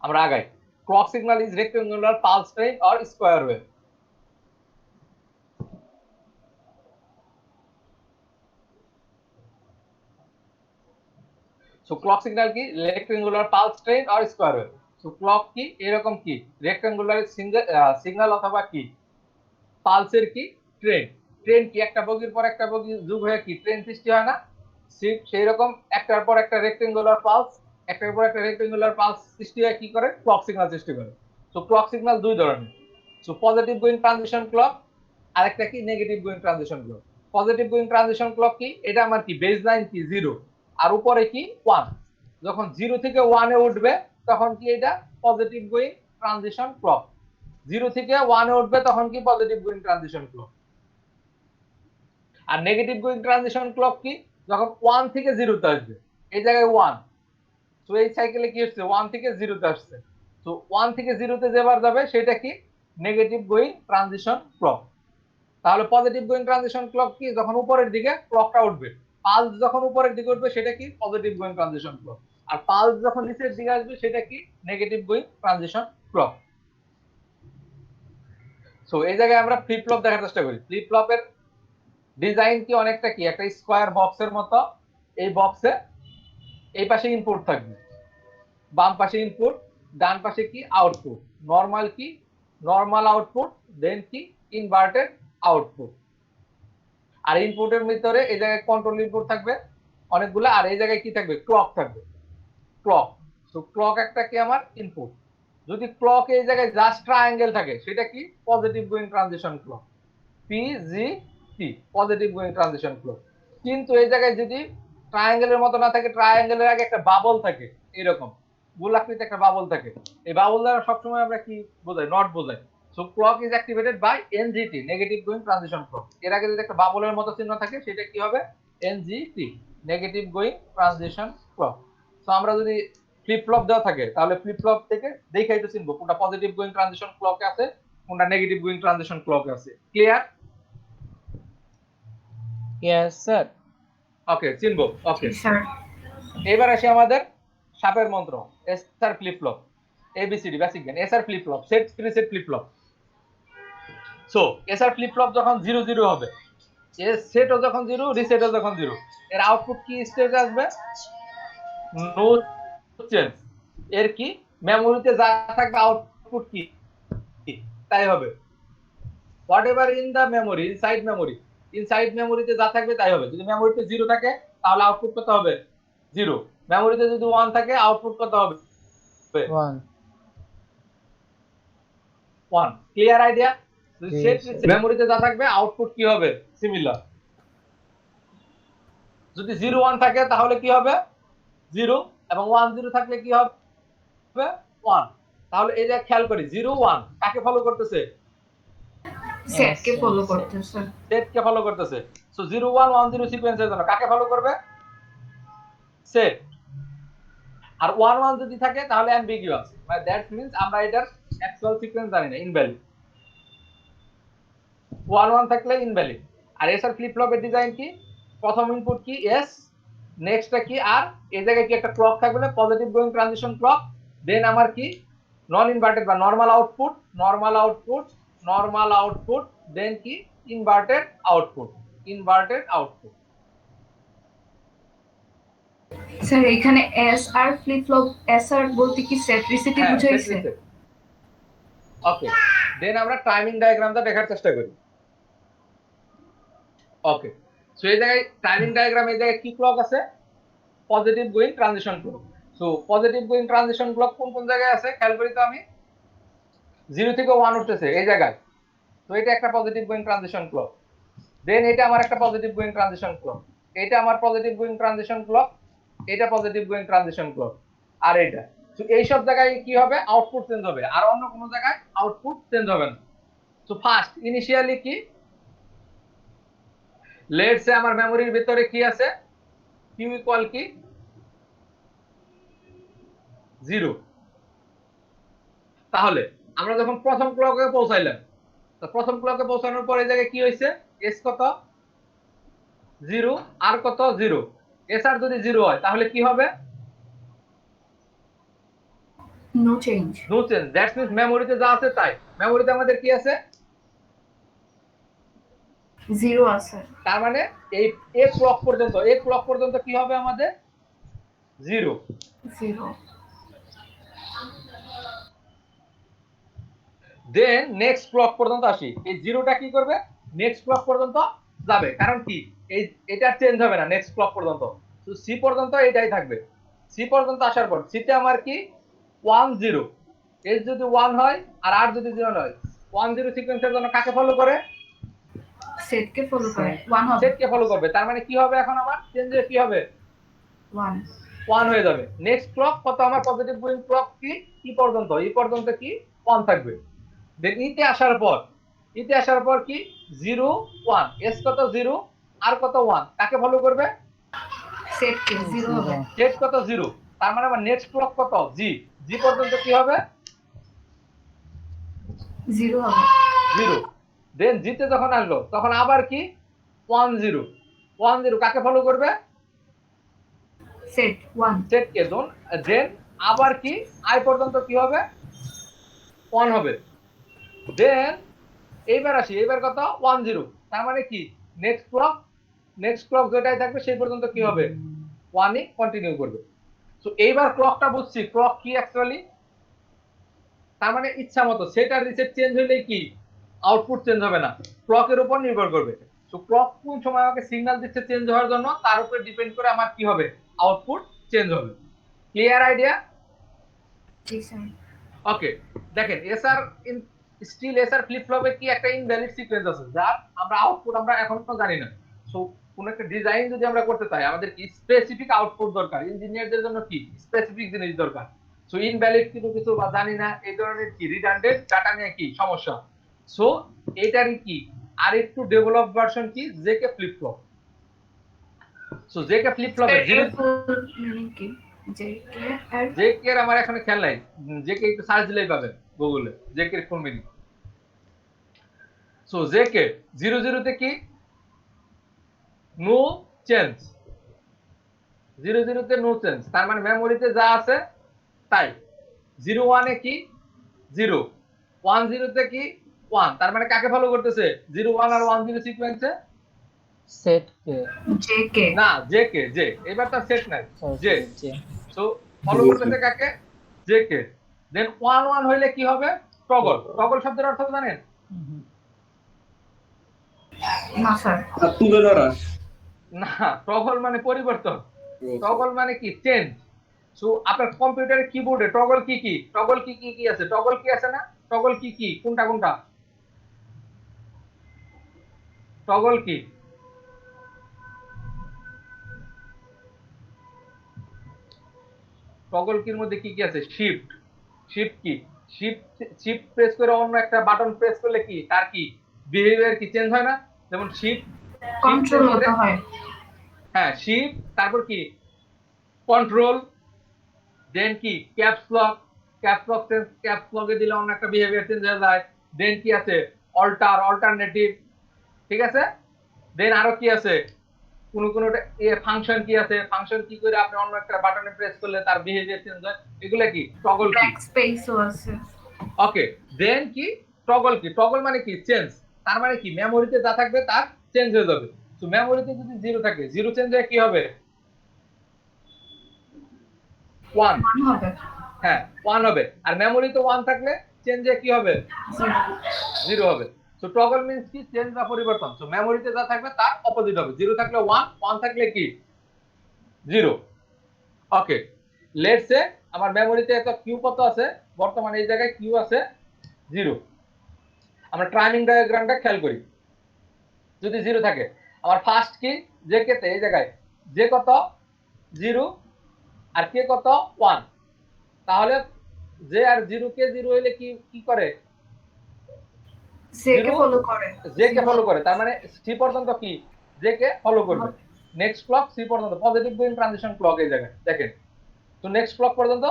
আমরা আগাই। Clock signal is rectangular, pulse train or square wave. So clock signal কি? Rectangular, pulse train or square wave. So clock কি? এরকম কি রেক্টেঙ্গুলার সিগন্যাল অথবা কি পালসের কি ট্রেন। ট্রেন কি? একটা বগির পর একটা বগি যোগ হয়ে কি ট্রেন সৃষ্টি হয় না? সেই রকম একটার পর একটা রেক্টেঙ্গুলার পালস, একটার পর একটা রেক্টেঙ্গুলার পালস সৃষ্টি হয়ে কি করে? ক্লক সিগন্যাল সৃষ্টি করে। সো ক্লক সিগন্যাল দুই ধরনের। So positive going transition clock, আরেকটা কি negative going transition clock. Positive going transition clock কি? এটা আমার কি বেস লাইন কি 0 আর উপরে কি 1। যখন 0 থেকে 1 এ উঠবে তখন কি এটা পজিটিভ গোয়িং ট্রানজিশন ক্লক। 0 থেকে 1 এ উঠবে তখন কি পজিটিভ গোয়িং ট্রানজিশন ক্লক। আর নেগেটিভ গোয়িং ট্রানজিশন ক্লক কি? যখন 1 থেকে 0 তে আসবে, এই জায়গায় 1। তো এই সাইকেলে কি হচ্ছে? 1 থেকে 0 তে আসছে। তো 1 থেকে 0 তে যেবার যাবে সেটা কি নেগেটিভ গোয়িং ট্রানজিশন ক্লক। তাহলে পজিটিভ গোয়িং ট্রানজিশন ক্লক কি? যখন উপরের দিকে ক্লকটা উঠবে, পালস যখন উপরের দিকে উঠবে সেটা কি পজিটিভ গোয়িং ট্রানজিশন ক্লক। আর পালস যখন নিচের দিকে আসবে সেটা কি negative going transition clock. So এই জায়গায় আমরা ফ্লিপ ফ্লপ দেখার চেষ্টা করি। ফ্লিপ ফ্লপের ডিজাইন কি অনেকটা কি একটা স্কোয়ার বক্সের মতো। এই বক্সে এই পাশে ইনপুট থাকবে, বাম পাশে ইনপুট, ডান পাশে কি আউটপুট। নরমাল কি নরমাল আউটপুট, দেন কি ইনভার্টেড আউটপুট। আর ইনপুটের ভিতরে এই জায়গায় কন্ট্রোল ইনপুট থাকবে অনেকগুলো, আর এই জায়গায় কি থাকবে? ক্লক থাকবে, ক্লক। তো ক্লক একটা কি আমার ইনপুট। যদি ক্লক এই জায়গায় জাস্ট ট্রায়াঙ্গেল থাকে সেটা কি positive going transition clock, PGT, positive going transition clock. কিন্তু এই জায়গায় যদি ট্রায়াঙ্গেলের মতো না থাকে, ট্রায়াঙ্গেলের আগে একটা বাবল থাকে, এরকম গোলাকৃতি একটা বাবল থাকে। এই বাবল দ্বারা সবসময় আমরা কি বোঝাই? নট বোঝাই। So clock is activated by NGT, negative going transition clock. এর আগে যদি একটা বাবলের মতো চিহ্ন থাকে সেটা কি হবে? NGT, negative going transition clock. So আমরা যদি ফ্লিপ ফ্লপ দেওয়া থাকে তাহলে ফ্লিপ ফ্লপ থেকে দেখাই তো চিনবো কোনটা পজিটিভ গোয়িং ট্রানজিশন ক্লকে আছে, কোনটা নেগেটিভ গোয়িং ট্রানজিশন ক্লকে আছে। ক্লিয়ার? Yes sir. ওকে, চিনবো। ওকে, স্যার এবার আসি আমাদের সাপের মন্ত্র, SR flip flop, A B C D basic জ্ঞান। SR flip flop, set preset flip flop. So SR flip flop যখন 0 0 হবে, এর সেটও যখন 0, রিসেটও যখন 0, এর আউটপুট কি স্টেজ আসবে? No change. এর কি মেমোরিতে যা থাকবে আউটপুট কি তাই হবে। Whatever in the memory, inside মেমোরিতে যা থাকবে তাই হবে। যদি মেমোরিতে 0 থাকে তাহলে আউটপুট কত হবে? 0। মেমোরিতে যদি 1 থাকে আউটপুট কত হবে? 1। 1। Clear idea? জি, মেমোরিতে যা থাকবে আউটপুট কি হবে? সিমিলার। যদি 0 1 থাকে তাহলে কি হবে? 0, এবং 1 0 থাকলে কি হবে? 1। তাহলে এই যে খেয়াল করি 0 1 কাকে ফলো করতেছে? সেটকে ফলো করতেছে। সেটকে ফলো করতেছে। সো 0 1 1 0 সিকোয়েন্সের জন্য কাকে ফলো করবে? সেট। আর 1 1 যদি থাকে তাহলে অ্যাম্বিগুয়াস, মানে দ্যাট মিন্স আমরা এটার অ্যাকচুয়াল সিকোয়েন্স জানি না, ইনভ্যালিড। 1 1 থাকলে ইনভ্যালিড। আর এসআর ফ্লিপ ফ্লপের ডিজাইন কি? প্রথম ইনপুট কি এস, নেক্সটটা কি আর, এই জায়গায় কি একটা ক্লক থাকবে না, positive going transition clock. Then আমার কি নন ইনভার্টেড বা normal output, normal output, normal output, then কি inverted output, inverted output. Sir এখানে S R flip flop, S R বলতে কি সেট রিসেটই বুঝাইছে? ওকে, দেন আমরা টাইমিং ডায়াগ্রামটা দেখার চেষ্টা করি। ওকে, সো এই জায়গায় টাইমিং ডায়াগ্রাম, এই জায়গায় কি ক্লক আছে? Positive going transition clock. So positive going transition clock কোন কোন জায়গায় আছে খেয়াল করি তো আমি। 0 থেকে 1 উঠতেছে এই জায়গায়, তো এটা একটা পজিটিভ গোয়িং ট্রানজিশন ক্লক। দেন এটা আমার একটা পজিটিভ গোয়িং ট্রানজিশন ক্লক, এটা আমার পজিটিভ গোয়িং ট্রানজিশন ক্লক, এটা পজিটিভ গোয়িং ট্রানজিশন ক্লক, আর এটা। তো এই সব জায়গায় কি হবে? আউটপুট চেঞ্জ হবে, আর অন্য কোনো জায়গায় আউটপুট চেঞ্জ হবে না। তো ফার্স্ট ইনিশিয়ালি কি, লেটস সে আমার মেমোরির ভিতরে কি আছে? কিউ ইকুয়াল কি 0। তাহলে আমরা যখন প্রথম ক্লকে পৌঁছাইলাম, তো প্রথম ক্লকে পৌঁছানোর পর এই জায়গায় কি হয়েছে? এস কত? 0, আর কত? 0। এস আর যদি 0 হয় তাহলে কি হবে? No change. No change, that's means মেমোরিতে যা আছে তাই। মেমোরিতে আমাদের কি আছে? 0 আছে। তার মানে এই এ ক্লক পর্যন্ত কি হবে আমাদের? 0। 0 দেন নেক্সট ক্লক পর্যন্ত আসি। এই 0টা কি করবে? নেক্সট ক্লক পর্যন্ত যাবে, কারণ কি এই এটা চেঞ্জ হবে না নেক্সট ক্লক পর্যন্ত। তো সি পর্যন্ত এটাই থাকবে। সি পর্যন্ত আসার পর সিতে আমার কি 1 0, এস যদি 1 হয় আর আর যদি 0 হয়, 1 0 সিকোয়েন্সের জন্য কাকে ফলো করে? সেটকে ফলো করে 1 হবে। সেটকে ফলো করবে। তার মানে কি হবে এখন আমার চেঞ্জ হয়ে কি হবে? 1 1 হয়ে যাবে। নেক্সট ক্লক কত আমার? পজিটিভ গোয়িং ক্লক কি ই পর্যন্ত, ই পর্যন্ত কি 1 থাকবে। দেন ইতে আসার পর কি 0 1, এস কত 0 আর কত 1, কাকে ফলো করবে? সেটকে 0 হবে। সেট কত 0, তার মানে আমার নেক্সট ক্লক কত? জি, জি পর্যন্ত কি হবে? 0 হবে। 0। দেন জিতে যখন আসলো তখন আবার কি 1 0, 1 0 কাকে ফলো করবে? সেট 1 সেটকে। দেন আবার কি আই পর্যন্ত কি হবে? 1 হবে। দেন এইবার আসি, এইবার কত? 1 0, তার মানে কি নেক্সট ক্লক যেটাই থাকবে সেই পর্যন্ত কি হবে? 1ই কন্টিনিউ করবে। তো এইবার ক্লকটা বুঝছি, ক্লক কি অ্যাকচুয়ালি। তার মানে ইচ্ছা মতো সেট আর রিসেট চেঞ্জ হইলে কি আউটপুট চেঞ্জ হবে না, ক্লকের উপর নির্ভর করবে। তো ক্লক কোন সময় আমাকে সিগন্যাল দিচ্ছে চেঞ্জ হওয়ার জন্য, তার উপরে ডিপেন্ড করে আমার কি হবে? আউটপুট চেঞ্জ হবে। Clear idea? জি স্যার। ওকে, দেখেন এসআর স্টিল এসআর ফ্লিপ ফ্লপে কি একটা ইনভ্যালিড সিকোয়েন্স আছে যার আমরা আউটপুট আমরা এখনো জানি না। সো কোন একটা ডিজাইন যদি আমরা করতে চাই আমাদের কি স্পেসিফিক আউটপুট দরকার। ইঞ্জিনিয়ারদের জন্য কি স্পেসিফিক জিনিস দরকার। সো ইনভ্যালিড কিছু বা জানি না এই ধরনের কি রিডান্ডেন্ট ডাটা নিয়ে কি সমস্যা। সো এটারই কি আরেকটু ডেভেলপ ভার্সন কি JK flip flop. So JK flip ফ্লপের মিনিং কি? জেকে আর জেকে এর আমার এখানে খেয়াল নাই, জেকে একটু সার্চ দিলেই পাবেন গুগলে জেকে এর ফুল মিনিং। সো জেকে 00 তে কি নো চেঞ্জ, 00 তে নো চেঞ্জ, তার মানে মেমোরিতে যা আছে তাই। 01 এ কি 0, 10 তে কি 1, তার মানে কাকে ফলো করতেছে? 01 আর 10 সিকোয়েন্সে সেটকে জেকে না জেকে, জে এবার তার সেট নাই জে। যে সো ফলো করতেছে কাকে? জেকে। দেন 11 হইলে কি হবে? টগল। টগল শব্দের অর্থ জানেন? না স্যার। আর তুলে ধরা। না, টগল মানে পরিবর্তন, টগল মানে কি চেঞ্জ। সো আপনার কম্পিউটারের কিবোর্ডে টগল কি কি আছে? টগল কি আছে না? টগল কি কোনটা টগল কি? টগল কির মধ্যে কি আছে? শিফট। শিফট কি? শিফট প্রেস করে অন্য একটা বাটন প্রেস করলে কি তার কি বিহেভিয়ার কি চেঞ্জ হয় না? যেমন শিফট কন্ট্রোল হতে হয়। হ্যাঁ শিফট, তারপর কি কন্ট্রোল, দেন কি ক্যাপস লক, ক্যাপস লকে দিলে অন্য একটা বিহেভিয়ার চেঞ্জ হয়ে যায়। দেন কি আছে অল্টারনেটিভ, ঠিক আছে। দেন আরো কি আছে কোন ফাংশন কি আছে, ফাংশন কি করে আপনি অন্য একটা বাটনে প্রেস করলে তার বিহেভিয়ার চেঞ্জ হয়, এগুলা কি টগল কি। ব্যাক স্পেসও আছে। ওকে, দেন কি টগল কি? টগল মানে কি চেঞ্জ, তার মানে কি মেমোরিতে যা থাকবে তার চেঞ্জ হয়ে যাবে। তো মেমোরিতে যদি 0 থাকে, 0 চেঞ্জ হয়ে কি হবে? 1 1 হবে। হ্যাঁ 1 হবে। আর মেমোরিতে 1 থাকলে চেঞ্জ হয়ে কি হবে? 0 হবে। সো টগল মিন্স কি চেঞ্জ বা পরিবর্তন। সো মেমোরিতে যা থাকবে তার অপোজিট হবে। 0 থাকলে 1, 1 থাকলে কি 0। ওকে, লেটস সে আমার মেমোরিতে একটা কিউ কত আছে? বর্তমানে এই জায়গায় কিউ আছে 0। আমরা টাইমিং ডায়াগ্রামটা খেয়াল করি। যদি 0 থাকে আমার ফার্স্ট কি জেকে তে এই জায়গায় জে কত 0 আর কে কত 1, তাহলে জে আর 0 কে 0 হইলে কি করে? জেকে ফলো করে। জেকে ফলো করে, তার মানে সি পর্যন্ত কি জেকে ফলো করবে। নেক্সট ক্লক সি পর্যন্ত, পজিটিভ গোয়িং ট্রানজিশন ক্লক এই জায়গায় দেখেন। তো নেক্সট ক্লক পর্যন্ত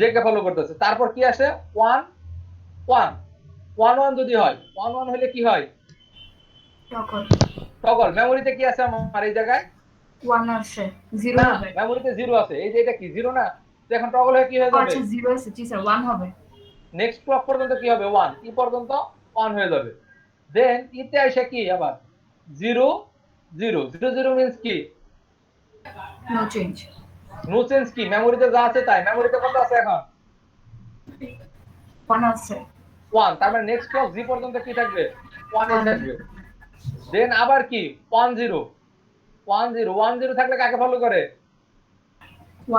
জেকে ফলো করতেছে। তারপর কি আসে 1 1 1 1 যদি হয়, 1 1 হলে কি হয়? টগল। মেমোরিতে কি আছে আমার এই জায়গায়? 1 আসে 0 না, হবে। মেমোরিতে 0 আছে। এই যে এটা কি 0 না? তো এখন টগল হয়ে কি হয়ে যাবে? আচ্ছা 0 আছে, জি স্যার 1 হবে। নেক্সট ক্লক পর্যন্ত কি হবে? 1, ই পর্যন্ত 1 হয়ে যাবে। দেন ইতে এসে কি আবার 0 0 0 0 মিন্স কি? No change. নো চেঞ্জ কি? মেমোরিতে যা আছে তাই। মেমোরিতে কত আছে এখন? 1 আছে। 1, তার মানে নেক্সট ক্লক জি পর্যন্ত কি থাকবে? 1 এ 1 থাকবে। দেন আবার কি 1 0 1 0 1 0 থাকলে কাকে ফলো করে?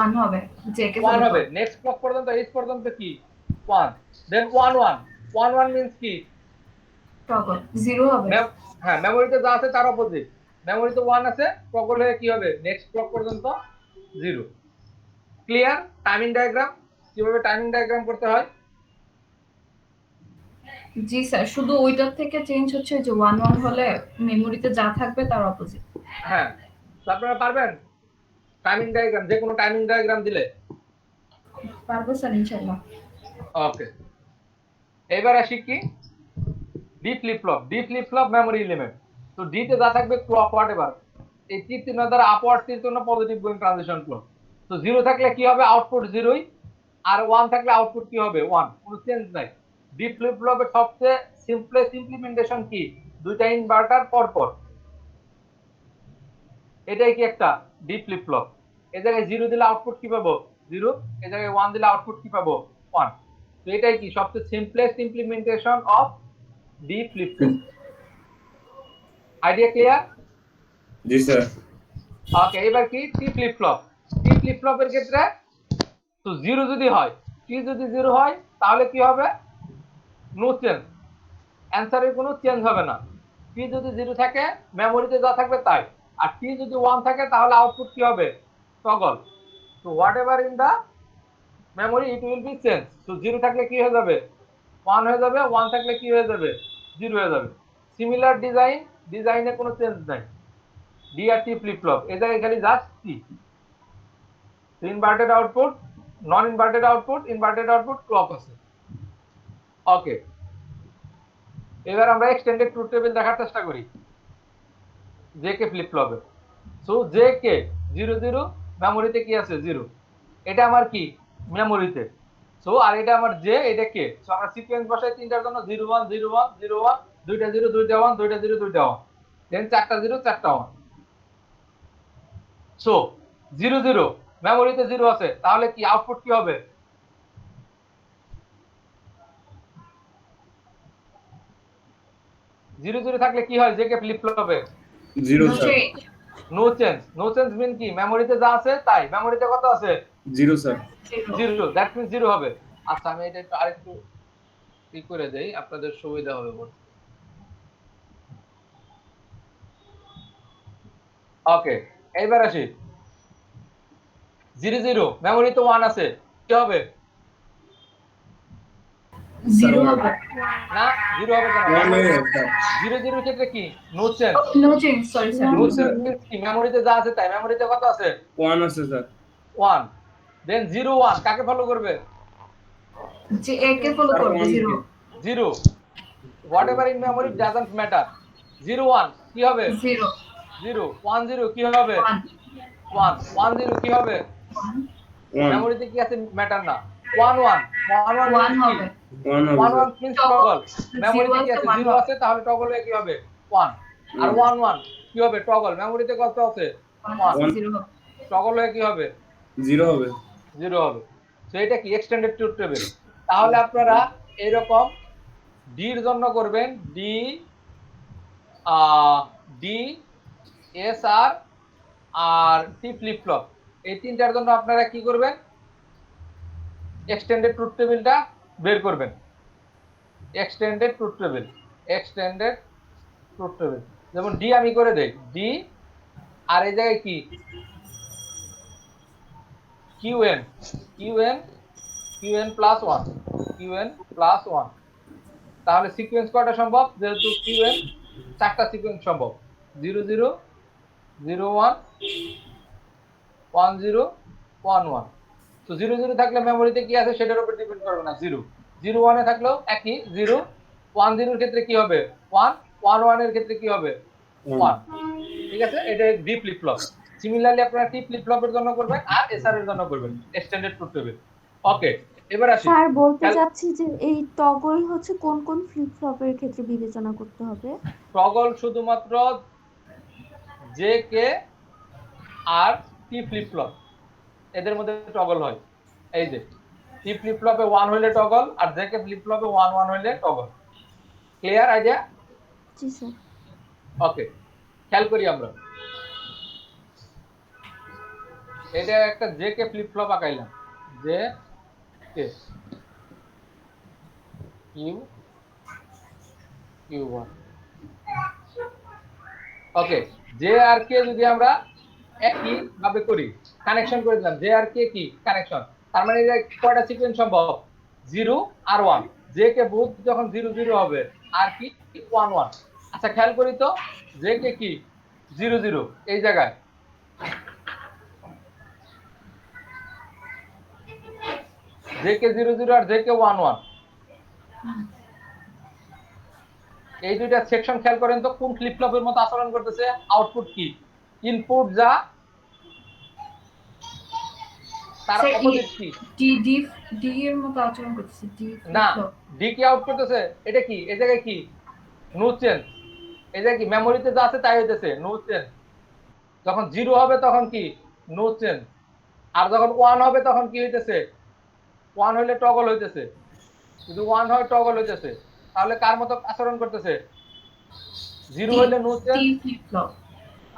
1 হবে, জে কে 1 ফলো হবে। করে। নেক্সট ক্লক পর্যন্ত এইচ পর্যন্ত কি? 1। দেন 1 1 1 1 মিন্স কি? টগল 0 হবে। হ্যাঁ, মেমোরিতে যা আছে তার অপোজিট। মেমোরিতে 1 আছে, টগল হয়ে কি হবে? নেক্সট ক্লক পর্যন্ত 0। ক্লিয়ার? টাইমিং ডায়াগ্রাম কিভাবে টাইমিং ডায়াগ্রাম করতে হয়? জি স্যার, শুধু ওইটার থেকে চেঞ্জ হচ্ছে যে 1 1 হলে মেমোরিতে যা থাকবে তার অপোজিট। হ্যাঁ, তো আপনারা পারবেন টাইমিং ডায়াগ্রাম, যে কোনো টাইমিং ডায়াগ্রাম দিলে? পারবো স্যার ইনশাআল্লাহ। ওকে, এবার আসি কি D flip flop. D flip flop memory element. তো ডি তে যা থাকবে ক্লক হোয়াট এভার, এই তীর চিহ্ন দ্বারা আপওয়ার্ড তীর চিহ্ন পজিটিভ গোয়িং ট্রানজিশন ক্লক। তো 0 থাকলে কি হবে? আউটপুট 0ই, আর 1 থাকলে আউটপুট কি হবে? 1, কোনো চেঞ্জ নাই। ডি ফ্লিপ ফ্লপের সবচেয়ে সিম্পলেস্ট ইমপ্লিমেন্টেশন কি? দুইটা ইনভার্টার পর পর। এটাই কি একটা ডি ফ্লিপ ফ্লপ। এই জায়গায় 0 দিলে আউটপুট কি পাবো? 0। এই জায়গায় 1 দিলে আউটপুট কি পাবো? 1। তো এটাই কি সবচেয়ে simplest implementation of D flip flop. Idea clear? জি স্যার। ওকে, এবার কি T flip flop. T flip ফ্লপের ক্ষেত্রে তো 0 যদি হয়, টি যদি 0 হয় তাহলে কি হবে? নো চেঞ্জ, অ্যানসারের কোনো চেঞ্জ হবে না। টি যদি 0 থাকে মেমোরিতে যা থাকবে তাই, আর টি যদি 1 থাকে তাহলে আউটপুট কি হবে? টগল। তো whatever in the memory it will be change. তো 0 থাকলে কি হয়ে যাবে? 1 হয়ে যাবে, 1 থাকলে কি হয়ে যাবে? 0 হয়ে যাবে। সিমিলার ডিজাইনে কোনো চেঞ্জ নাই। ডি আর টি ফ্লিপ ফ্লপ, এই জায়গায় খালি just T. Inverted output, non inverted output, inverted output, clock আছে। ওকে, এবার আমরা এক্সটেন্ডেড ট্রুথ টেবিল দেখার চেষ্টা করি জে কে ফ্লিপ ফ্লপে। সো জে কে 0 0, মেমোরিতে কি আছে? 0। এটা আমার কি? মেমোরিতে। সো আর এটা আমার জে, এটা কে। সো আমরা সিকোয়েন্স বসাই তিনটার জন্য 0 1 0 1 0 1, দুইটা 0 দুইটা 1, দুইটা 0 দুইটা 1, দেন চারটা 0 চারটা 1। সো 0 0, মেমোরিতে 0 আছে, তাহলে কি আউটপুট কি হবে? 0 0 থাকলে কি হয় জে কে ফ্লিপ ফ্লপে? 0 no sir. Change. No change. No change mean কি? মেমোরিতে যা আছে তাই। মেমোরিতে কত আছে? 0 স্যার। 0। 0, দ্যাট মিন্স 0 হবে। আচ্ছা, আমি এটা একটু আরেকটু ই করে দেই, আপনাদের সুবিধা হবে বলতে। ওকে, এইবার আসি 0 0, মেমোরিতে 1 আছে, কি হবে? 0 হবে। না, 0 হবে কেন? 1 হয়ে যাবে স্যার। 0 0 এর ক্ষেত্রে কি? No change. No change, sorry sir. No change means কি? মেমোরিতে যা আছে তাই। মেমোরিতে কত আছে? 1 আছে স্যার। 1। দেন 0 1 কাকে ফলো করবে? যে এ কে ফলো স্যার করবে 1 0। 0, whatever in memory doesn't matter. 0 1 কি হবে? 0 0 1 0 কি হবে? 1 1 1 0 কি হবে? 1 1 মেমোরিতে কি আছে? ম্যাটার না। 1 1 1 1 1 হবে। 1 হবে 1 স্যার। 1 means toggle. মেমোরিতে কি আছে? 0 1 আছে, তাহলে টগল হয়ে কি হবে? 1। আর 1 1 কি হবে? টগল। মেমোরিতে কত আছে? 1। 0 হবে। টগল হয়ে কি হবে? 0 হবে। 0 হবে। সো এটা কি এক্সটেন্ডেড ট্রুথ টেবিল। তাহলে আপনারা এরকম ডি এর জন্য করবেন ডি ডি এস আর টি ফ্লিপ ফ্লপ, এই তিনটার জন্য আপনারা কি করবেন? এক্সটেন্ডেড ট্রুথ টেবিলটা বের করবেন। Extended truth table, extended truth table, যেমন ডি আমি করে দেই ডি, আর এই জায়গায় কি? QN QN QN plus 1, QN plus 1। তাহলে সিকোয়েন্স কয়টা সম্ভব? যেহেতু কিউএন, চারটা সিকোয়েন্স সম্ভব। 0 0 0 1 1 0 1 1। তো 0 0 থাকলে মেমোরিতে কি আছে সেটার উপর ডিপেন্ড করবে না। 0 0 1 এ থাকলেও একই 0, 1 0 এর ক্ষেত্রে কি হবে? 1 1 1 এর ক্ষেত্রে কি হবে? 1। ঠিক আছে, এটা ডি ফ্লিপ ফ্লপ। সিমিলারলি আপনারা টি ফ্লিপ ফ্লপের জন্য করবেন আর এসআর এর জন্য করবেন এক্সটেন্ডেড ট্রুথ টেবিল। ওকে, এবার আসি। স্যার বলতে খেয়াল- চাচ্ছি যে এই টগল হচ্ছে কোন কোন ফ্লিপ ফ্লপের ক্ষেত্রে বিবেচনা করতে হবে? টগল শুধুমাত্র জে কে আর টি ফ্লিপ ফ্লপ এদের মধ্যে টগল হয়। এই যে টি ফ্লিপ ফ্লপে 1 হইলে টগল আর জে কে ফ্লিপ ফ্লপে 1 1 হইলে টগল। Clear idea? জি স্যার। ওকে, খেয়াল করি আমরা। এটা একটা জে কে ফ্লিপ ফ্লপ আঁকাইলাম, J K Q Q one. Okay, J আর কে যদি আমরা একই ভাবে করি, কানেকশন করে দিলাম, জে আর কে কি কানেকশন, তার মানে এটা কয়টা সিকোয়েন্স সম্ভব? 0 আর 1। জে কে বুথ যখন 0 0 হবে আর কি 1 1। আচ্ছা খেয়াল করি তো, জে কে কি 0 0 এই জায়গায়, জে কে 0 0 আর জে কে 1 1, এই দুইটা সেকশন খেয়াল করেন তো কোন ফ্লিপ ফ্লপের মতো আচরণ করতেছে? আউটপুট কি? ইনপুট যা তার স্যার, অপোজিট কি? ডি ডি ডি এর মতো আচরণ করতেছে, ডি না, ডি কি আউট করতেছে? এটা কি এই জায়গায় কি? No change. এই জায়গায় কি মেমোরিতে যা আছে তাই হইতেছে, নো চেঞ্জ। যখন 0 হবে তখন কি? No change. আর যখন 1 হবে তখন কি হইতেছে? 1 হইলে টগল হইতেছে। যদি 1 হয় টগল হইতেছে। তাহলে কার মতো আচরণ করতেছে? 0 হইলে নো চেঞ্জ টি ফ্লিপ ফ্লপ।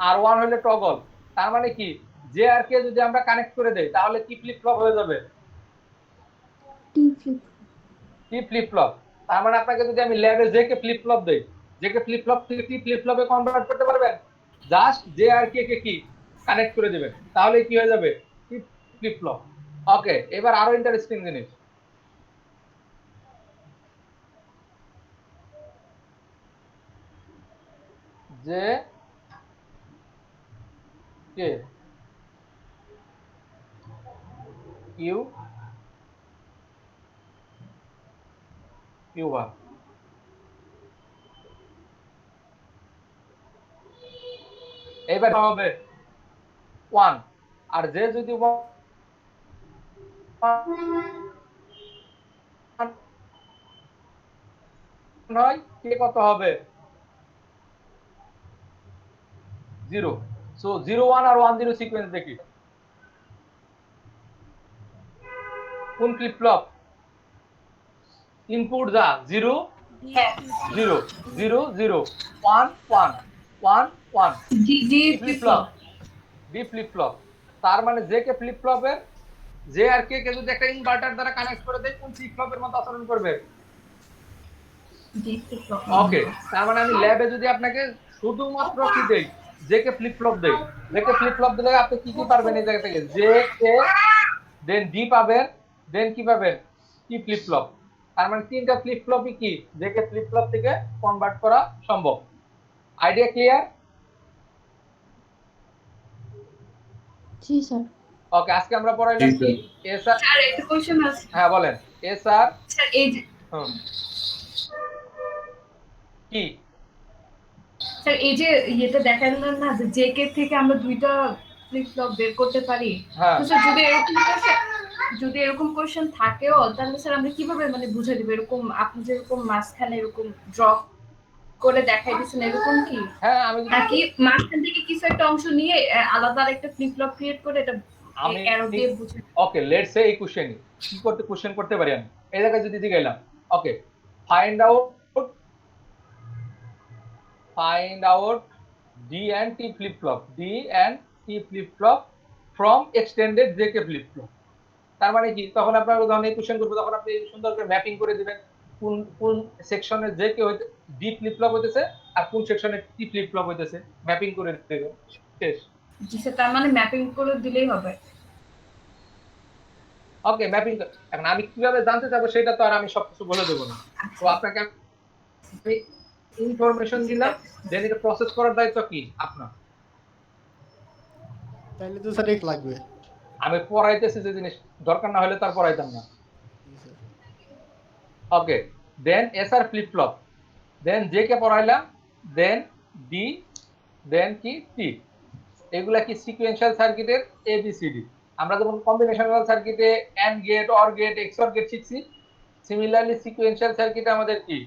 আর 1 হইলে টগল। তার মানে কি জে আর কে যদি আমরা কানেক্ট করে দেই তাহলে কি ফ্লিপ ফ্লপ হয়ে যাবে? টি ফ্লিপ। টি ফ্লিপ ফ্লপ। তার মানে আপনাকে যদি আমি ল্যাবে জে কে ফ্লিপ ফ্লপ দেই, জে কে ফ্লিপ ফ্লপ থেকে টি ফ্লিপ ফ্লপে কনভার্ট করতে পারবেন? জাস্ট জে আর কে কে কি কানেক্ট করে দিবেন, তাহলে কি হয়ে যাবে? টি ফ্লিপ ফ্লপ। ওকে, এবার আরো ইন্টারেস্টিং জিনিস। J K Q Q bar, এবার হবে 1 আর জে যদি 1 হয় কে কত হবে? 0। সো 0 1 আর 1 0 সিকোয়েন্স দেখি কোন ফ্লিপ ফ্লপ? ইনপুট যা 0 0 0 0 1 1 1 1 D D flip flip flop, flop. D flip flop. তার মানে জে কে ফ্লিপ ফ্লপের জে আর কে কে যদি একটা ইনভার্টার দ্বারা কানেক্ট করে দেয় কোন ফ্লিপ ফ্লপের মতো আচরণ করবে? D flip flop. ওকে, তার মানে আমি ল্যাবে যদি আপনাকে শুধুমাত্র কি দেই? জে কে ফ্লিপ ফ্লপ দেই, জে কে ফ্লিপ ফ্লপ দিলে আপনি কি কি পারবেন এই জায়গা থেকে? জে কে দেন ডি পাবেন, দেন কি পাবেন? T flip flop. তার মানে তিনটা ফ্লিপ ফ্লপই কি জে কে ফ্লিপ ফ্লপ থেকে কনভার্ট করা সম্ভব। Idea clear? জি স্যার। ওকে, আজকে আমরা পড়াইলাম জি, কি স্যার। S R. স্যার একটা কোশ্চেন আছে। হ্যাঁ বলেন। এস আর স্যার এই যে কি? স্যার এই যে ইয়েটা দেখালেন না যে জেকে থেকে আমরা দুইটা ফ্লিপ ফ্লপ বের করতে পারি, হ্যাঁ, তো স্যার যদি এরকম কোশ্চেন থাকেও তাহলে স্যার আমরা কিভাবে মানে বুঝে দিব এরকম আপনি যেরকম মাঝখানে এরকম ড্র করে দেখাই দিচ্ছেন এরকম কি, হ্যাঁ আমি যদি নাকি মাঝখান থেকে কিছু একটা অংশ নিয়ে আলাদা আরেকটা ফ্লিপ ফ্লপ ক্রিয়েট করে এটা আমি অ্যারো দিয়ে বুঝে? ওকে লেটস সে এই কোশ্চেনই কি করতে কোশ্চেন করতে পারি আমি এই জায়গায় যদি দিগাইলাম okay find out D and T flip flop, D and T flip flop from extended JK flip flop। তার মানে কি তখন আপনার যখন এই কোশ্চেন করবে তখন আপনি সুন্দর করে ম্যাপিং করে দিবেন কোন কোন সেকশনে JK হইতে D flip flop হইতেছে আর কোন সেকশনে T flip flop হইতেছে ম্যাপিং করে দিবেন, শেষ। জি স্যার, তার মানে ম্যাপিং করে দিলেই হবে। ওকে, ম্যাপিং। এখন আমি কিভাবে জানতে চাবো সেটা তো আর আমি সবকিছু বলে দেবো না, তো আপনাকে আমি ইনফরমেশন দিলাম, দেন এটা প্রসেস করার দায়িত্ব কি আপনার। তাহলে তো স্যার এক লাগবে। আমি পড়াইতেছি যে জিনিস দরকার না হলে তার পড়াইতাম না। ওকে, দেন এস আর ফ্লিপ ফ্লপ, দেন জে কে পড়াইলাম, দেন ডি, দেন কি টি। এগুলা কি সিকোয়েন্সিয়াল সার্কিটের এবিসিডি। আমরা যেমন কম্বিনেশনাল সার্কিটে and gate, or gate, XOR gate শিখছি, সিমিলারলি সিকোয়েন্সিয়াল সার্কিটে আমাদের কি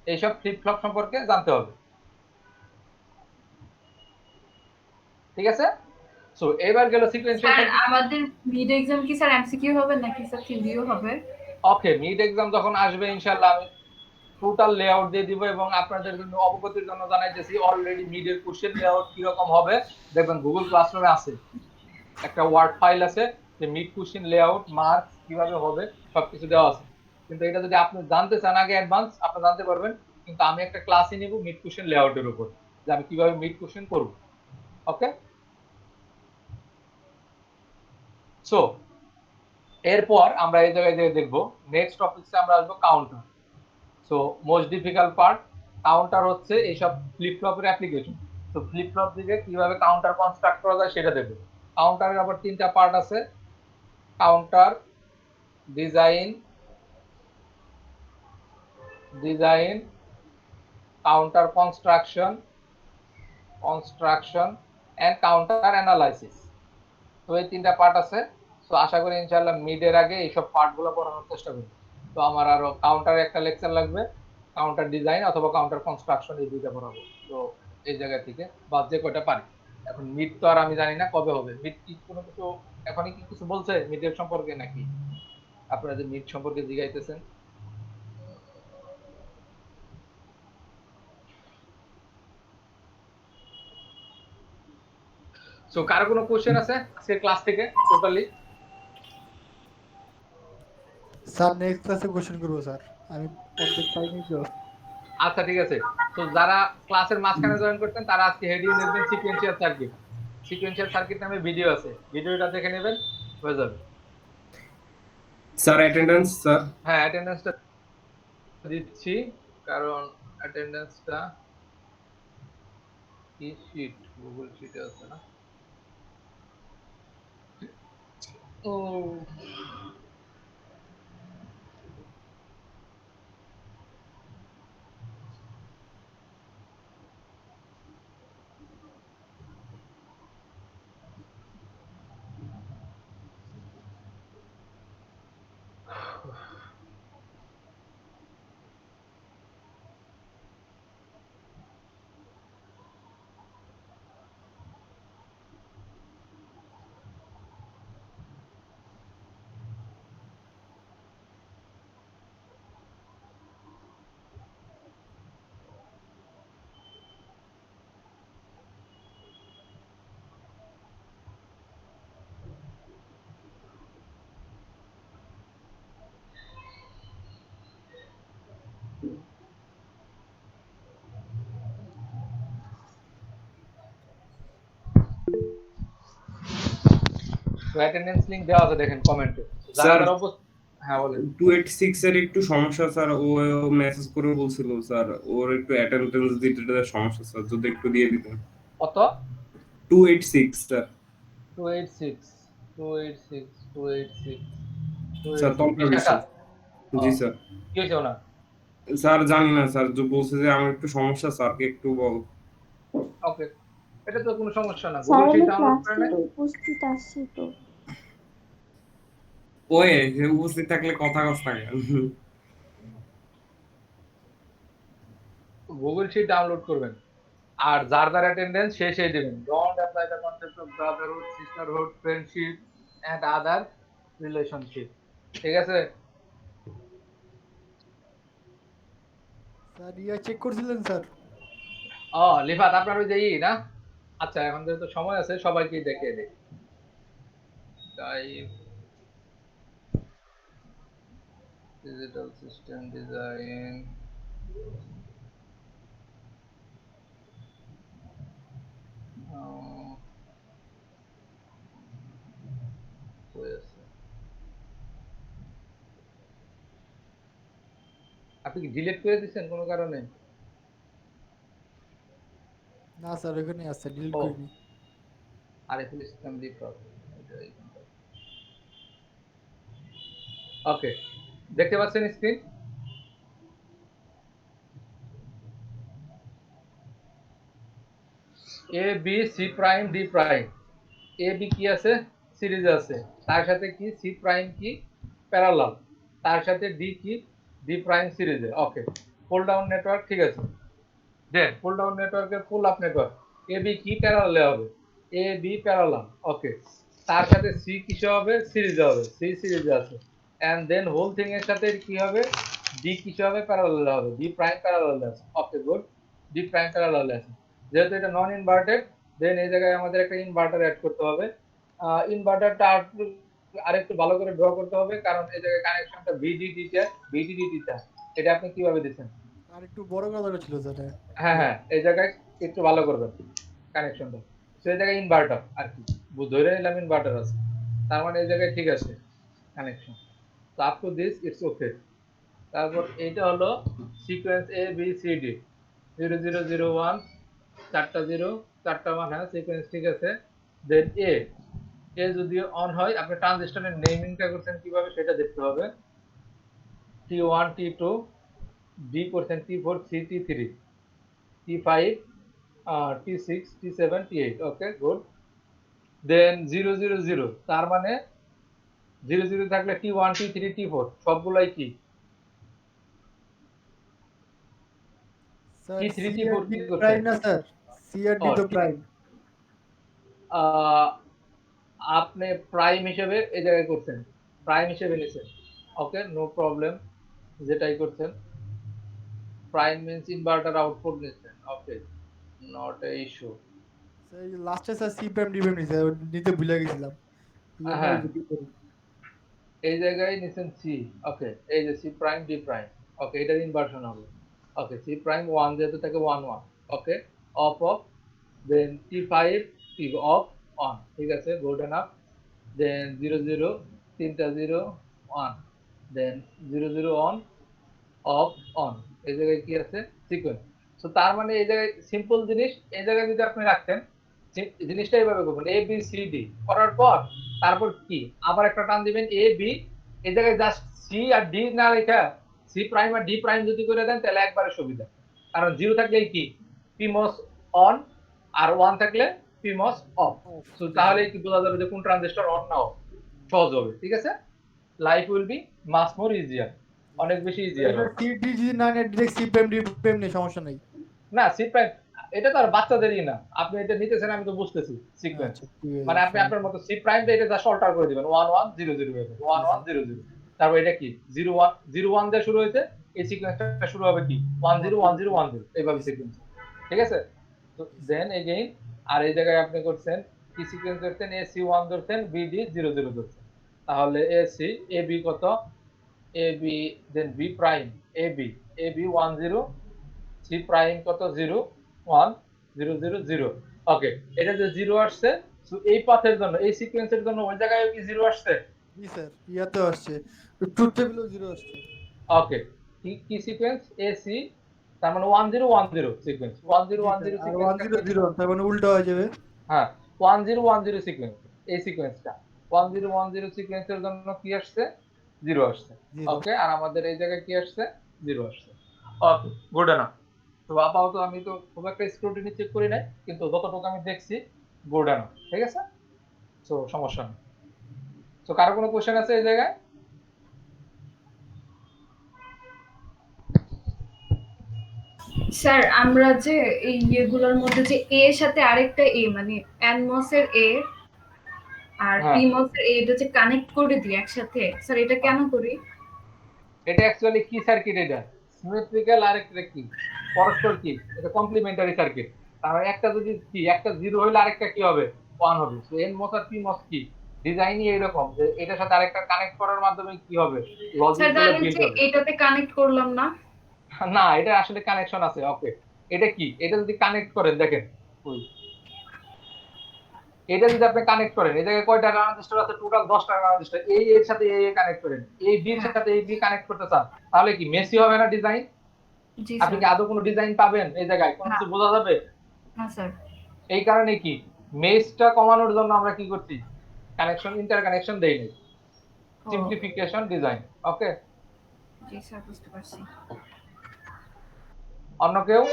এইসব ফ্লিপ ফ্লপ সম্পর্কে জানতে হবে। ঠিক আছে, সো এবার গেল সিকোয়েন্সিয়াল স্যার সার্কিট। আমাদের মিড এক্সাম কি স্যার এমসিকিউ হবে নাকি স্যার থিওরিও হবে? ওকে, মিড এক্সাম যখন আসবে ইনশাআল্লাহ আমি টোটাল লেআউট দিয়ে দিব, এবং আপনাদের জন্য অবগতির জন্য জানাইতেছি অলরেডি মিডের কোশ্চেন লেআউট কিরকম হবে দেখবেন গুগল ক্লাসরুমে আছে, একটা ওয়ার্ড ফাইল আছে যে মিড কোশ্চেন লেআউট মার্কস কিভাবে হবে সবকিছু দেওয়া আছে। কিন্তু এটা যদি আপনি জানতে চান আগে অ্যাডভান্স আপনি জানতে পারবেন, কিন্তু আমি একটা ক্লাসই নিব মিড কোশ্চেন লেআউটের উপর, যে আমি কিভাবে মিড কোশ্চেন করব। ওকে, সো এরপর আমরা এই জায়গায় যে দেখব নেক্সট টপিকসে আমরা আসবো counter. So most difficult part counter হচ্ছে এইসব ফ্লিপ ফ্লপের অ্যাপ্লিকেশন। তো ফ্লিপ ফ্লপ দিকে কিভাবে কাউন্টার কনস্ট্রাক্ট করা যায় সেটা দেখব। কাউন্টারের আবার তিনটা পার্ট আছে, counter design, counter construction and counter analysis. তো এই তিনটা পার্ট আছে। তো আশা করি ইনশাআল্লাহ মিডের আগে এইসব পার্টগুলো পড়ানোর চেষ্টা করব। তো আমার আরো কাউন্টারে একটা লেকচার লাগবে, কাউন্টার ডিজাইন অথবা কাউন্টার কনস্ট্রাকশন, এই দুইটা পড়াবো। তো এই জায়গা থেকে বা যে কয়টা পারি। এখন মিড তো আর আমি জানি না কবে হবে, মিড কি কোনো কিছু এখনই কি কিছু বলছে মিডের সম্পর্কে, নাকি আপনারা যে মিড সম্পর্কে জিজ্ঞাইতেছেন? সো কারো কোনো কোশ্চেন আছে আজকের ক্লাস থেকে টোটালি? স্যার নেক্সট ক্লাসে কোশ্চেন করবো স্যার, আমি অর্ধেক পাইনি তো। আচ্ছা ঠিক আছে। তো যারা ক্লাসের মাঝখানে জয়েন করতেন তারা আজকে হেডিং লিখবেন সিকোয়েন্সিয়াল সার্কিট। সিকোয়েন্সিয়াল সার্কিট নামে ভিডিও আছে, ভিডিওটা দেখে নেবেন, হয়ে যাবে। Sir attendance sir. হ্যাঁ অ্যাটেন্ডেন্সটা দিচ্ছি, কারণ অ্যাটেন্ডেন্সটা কি শিট, গুগল শিটে আছে না? ও তো অ্যাটেন্ডেন্স লিংক দেওয়া আছে দেখেন কমেন্টে, যারা স্যার যারা হ্যাঁ বলেন। 286 এর একটু সমস্যা স্যার, ও মেসেজ করে বলছিল স্যার ওর একটু অ্যাটেন্ডেন্স দিতে সমস্যা স্যার, যদি একটু দিয়ে দিতেন। কত? 286 স্যার। 286 286 286 স্যার 286 তন্ত্র বিশাখা। বিশ্বাস। জি স্যার। কি হয়েছে ওনার? স্যার জানি না স্যার, যে বলছে যে আমার একটু সমস্যা, স্যারকে একটু বল। ওকে, এটা তো কোনো সমস্যা না, স্যার গুগল শিট আমি ডাউনলোড ক্লাস করে নেন। টেতে উপস্থিত আসছি তো। ওই যে উপস্থিত থাকলে কথা কস থাকে। গুগল শিট ডাউনলোড করবেন, আর যার যার অ্যাটেন্ডেন্স সেই দিবেন। Don't apply the concept of brotherhood, sisterhood, friendship and other relationship. ঠিক আছে? স্যার ইয়া চেক করছিলেন স্যার? ও লিফাত আপনার ওই যে না, আচ্ছা এখন যেহেতু সময় আছে সবাইকে দেখিয়ে দিই। তাই ডিজিটাল সিস্টেম ডিজাইন, আপনি কি ডিলিট করে দিচ্ছেন কোনো কারণে? না স্যার ওখানে আছে, ডিলিট ও করিনি। আরিফুল ইসলাম লিফাত, ওকে, দেখতে পাচ্ছেন screen? A B C prime D prime, A B কি আছে সিরিজে আছে, তার সাথে কি সি প্রাইম কি প্যারালাল, তার সাথে ডি কি ডি প্রাইম সিরিজে। ওকে, পুল ডাউন নেটওয়ার্ক ঠিক আছে। দেন পুল ডাউন নেটওয়ার্কের পুল আপ নেটওয়ার্ক, এ বি কি প্যারালালে হবে, এ বি প্যারালাল। ওকে, তার সাথে সি কিসে হবে সিরিজে হবে, সি সিরিজে আছে। এন্ড দেন হোল থিং এর সাথে কি হবে ডি কিসে হবে প্যারালালে হবে, ডি প্রাইম প্যারালালে আছে। ওকে গুড, ডি প্রাইম প্যারালালে আছে। যেহেতু এটা নন ইনভার্টেড, দেন এই জায়গায় আমাদের একটা ইনভার্টার অ্যাড করতে হবে। ইনভার্টারটা আরেকটু ভালো করে ড্র করতে হবে, কারণ এই জায়গায় কানেকশনটা ভিডিডিটা এটা আপনি কিভাবে দিচ্ছেন। আর একটু বড় কথা ছিল স্যার। হ্যাঁ হ্যাঁ, এই জায়গায় একটু ভালো করবেন কানেকশনটা। সেই জায়গায় ইনভার্টার আর কি ধরে নিলাম ইনভার্টার আছে, তার মানে এই জায়গায় ঠিক আছে কানেকশন। তো up to this it's okay. তারপর এইটা হলো সিকোয়েন্স এ বি সি ডি 0001, চারটা 0 চারটা 1, হ্যাঁ সিকোয়েন্স ঠিক আছে। দেন এ যদি অন হয়, আপনি ট্রানজিস্টরের নেমিংটা করছেন কিভাবে সেটা দেখতে হবে। T1 T2 ডি করছেন T4 T3 T5 T6 T7 T8। Okay good. দেন 000, তার মানে 00 থাকলে T1 T3 T4 সবগুলাই কি স্যার T3 সি T4 আর ডি কি করছেন। প্রাইম না স্যার, সি আর ডি তো প্রাইম। আহ, আপনি প্রাইম হিসেবে এই জায়গায় করছেন, প্রাইম হিসেবে নিছেন। ওকে নো প্রবলেম, যেটাই করছেন প্রাইম মিন্স ইনভার্টার আউটপুট নিচ্ছেন। Okay not a issue. Sir লাস্টে sir C prime D prime নিছে, নিতে ভুলে গেছিলাম। এই জন্য হ্যাঁ যদি করি। এই জায়গায় নিছেন সি। ওকে এই যে সি প্রাইম ডি প্রাইম, ওকে এটার ইনভার্সন হবে। ওকে সি প্রাইম 1 যেহেতু থাকে 1 1। Okay off off, then T5 T off on, ঠিক আছে গুড এনাফ। দেন 00 তিনটা 0 1, দেন 00 অন অফ অন, এই জায়গায় কি আছে সিকোয়েন্স। তো তার মানে এই জায়গায় সিম্পল জিনিস, এই জায়গায় যদি আপনি রাখতেন জিনিসটা এইভাবে করবেন এ বি সি ডি করার পর তারপর কি আবার একটা টান দিবেন এ বি, এই জায়গায় জাস্ট সি আর ডি না লেখা সি প্রাইম আর ডি প্রাইম যদি করে দেন তাহলে একবারে সুবিধা। কারণ 0 থাকলে কি পিমস অন, আর 1 থাকলে পিমস অফ। তো তাহলে কি বোঝা যাবে যে কোন ট্রানজিস্টর অন না অফ, সহজ হবে। ঠিক আছে, life will be much more easier, অনেক বেশি ইজিয়ার এটা হবে। সি ডি যদি না নেয়, direct C prime D prime নেই, সমস্যা নাই। না সি প্রাইম এটা তো আর বাচ্চাদেরই না, আপনি এটা নিতেছেন আমি তো বুঝতেছি সিকোয়েন্স। আচ্ছা ঠিক মানে আছে আপনি আপনার মতো সি প্রাইমটা এটা জাস্ট অল্টার করে দিবেন 1 1 0 0 হয়ে যাবে 1 1 0 0। তারপর এটা কি 0 1 0 1 দিয়ে শুরু হয়েছে, এই সিকোয়েন্সটা শুরু হবে কি 1 0 1 0 1 0 এইভাবে সিকোয়েন্স। ঠিক আছে, তো দেন এগেইন আর এই জায়গায় আপনি করছেন কি সিকোয়েন্স ধরছেন এ সি 1 ধরছেন বি ডি 0 0 ধরছেন। তাহলে এ সি এ বি কত, A B then B prime A B 1 0, C prime কত 0 1 0 0 0। ওকে এটা যে 0 আসছে, তো এই পাথের জন্য এই সিকোয়েন্সের জন্য ওই জায়গায় কি 0 আসছে। জি স্যার, ইয়াতেও আসছে, ট্রুথ টেবিলও 0 আসছে। ওকে কি কি সিকোয়েন্স এ সি, তার মানে 1 0 1 0 সিকোয়েন্স 1 0 জি 1 স্যার, 0 আর 1 0 সিকোয়েন্স। 0 তার মানে উল্টো হয়ে যাবে। হ্যাঁ 1 0 1 0 সিকোয়েন্স, এই সিকোয়েন্সটা 1 0 1 0 সিকোয়েন্সের জন্য কি আসছে 0 আসছে। 0। ওকে আর আমাদের এই জায়গায় কি আসছে 0 আসছে। Okay good enough. তো আপাতত আমি তো খুব একটা স্ক্রুটিনি চেক করি নাই, কিন্তু যতটুকু আমি দেখছি গুড এনাফ। ঠিক আছে, তো সমস্যা নেই। তো কারো কোনো কোশ্চেন আছে এই জায়গায়। স্যার আমরা যে এই ইয়েগুলোর মধ্যে যে এ এর সাথে আরেকটা এ মানে এনমস এর এ আর হ্যাঁ পিমস এর এ এটা যে কানেক্ট করে দিই একসাথে, স্যার এটা কেন করি? এটা অ্যাকচুয়ালি কি সার্কিট, এটা সিমেট্রিক্যাল আর একটা কি পরস্পর কি, এটা কমপ্লিমেন্টারি সার্কিট। তার মানে একটা যদি কি একটা 0 হইলে আরেকটা কি হবে 1 হবে। তো এন মস আর পি মস কি ডিজাইনই এইরকম যে এটার সাথে আরেকটা কানেক্ট করার মাধ্যমে কি হবে লজিক স্যার গুলো আমি বিল্ড যে হবে। এটাতে কানেক্ট করলাম না। না এটা আসলে কানেকশন আছে। ওকে এটা কি এটা যদি কানেক্ট করেন দেখেন ওই এটা যদি আপনি কানেক্ট করেন এই জায়গায় কয়টা ট্রানজিস্টর আছে টোটাল 10টা ট্রানজিস্টর, এই এর সাথে এই কানেক্ট করেন, এই বি এর হ্যাঁ সাথে এই বি কানেক্ট করতে চান, তাহলে কি মেসি হবে না ডিজাইন। জি আপনি স্যার। কি আদৌ কোনো ডিজাইন পাবেন এই জায়গায় কোনো না কিছু বোঝা যাবে। হ্যাঁ স্যার। এই কারণে কি মেসটা কমানোর জন্য আমরা কি করছি কানেকশন ইন্টার কানেকশন দেই নাই, ও সিম্পলিফিকেশন ডিজাইন। ওকে জি স্যার বুঝতে পারছি। অন্য কেউ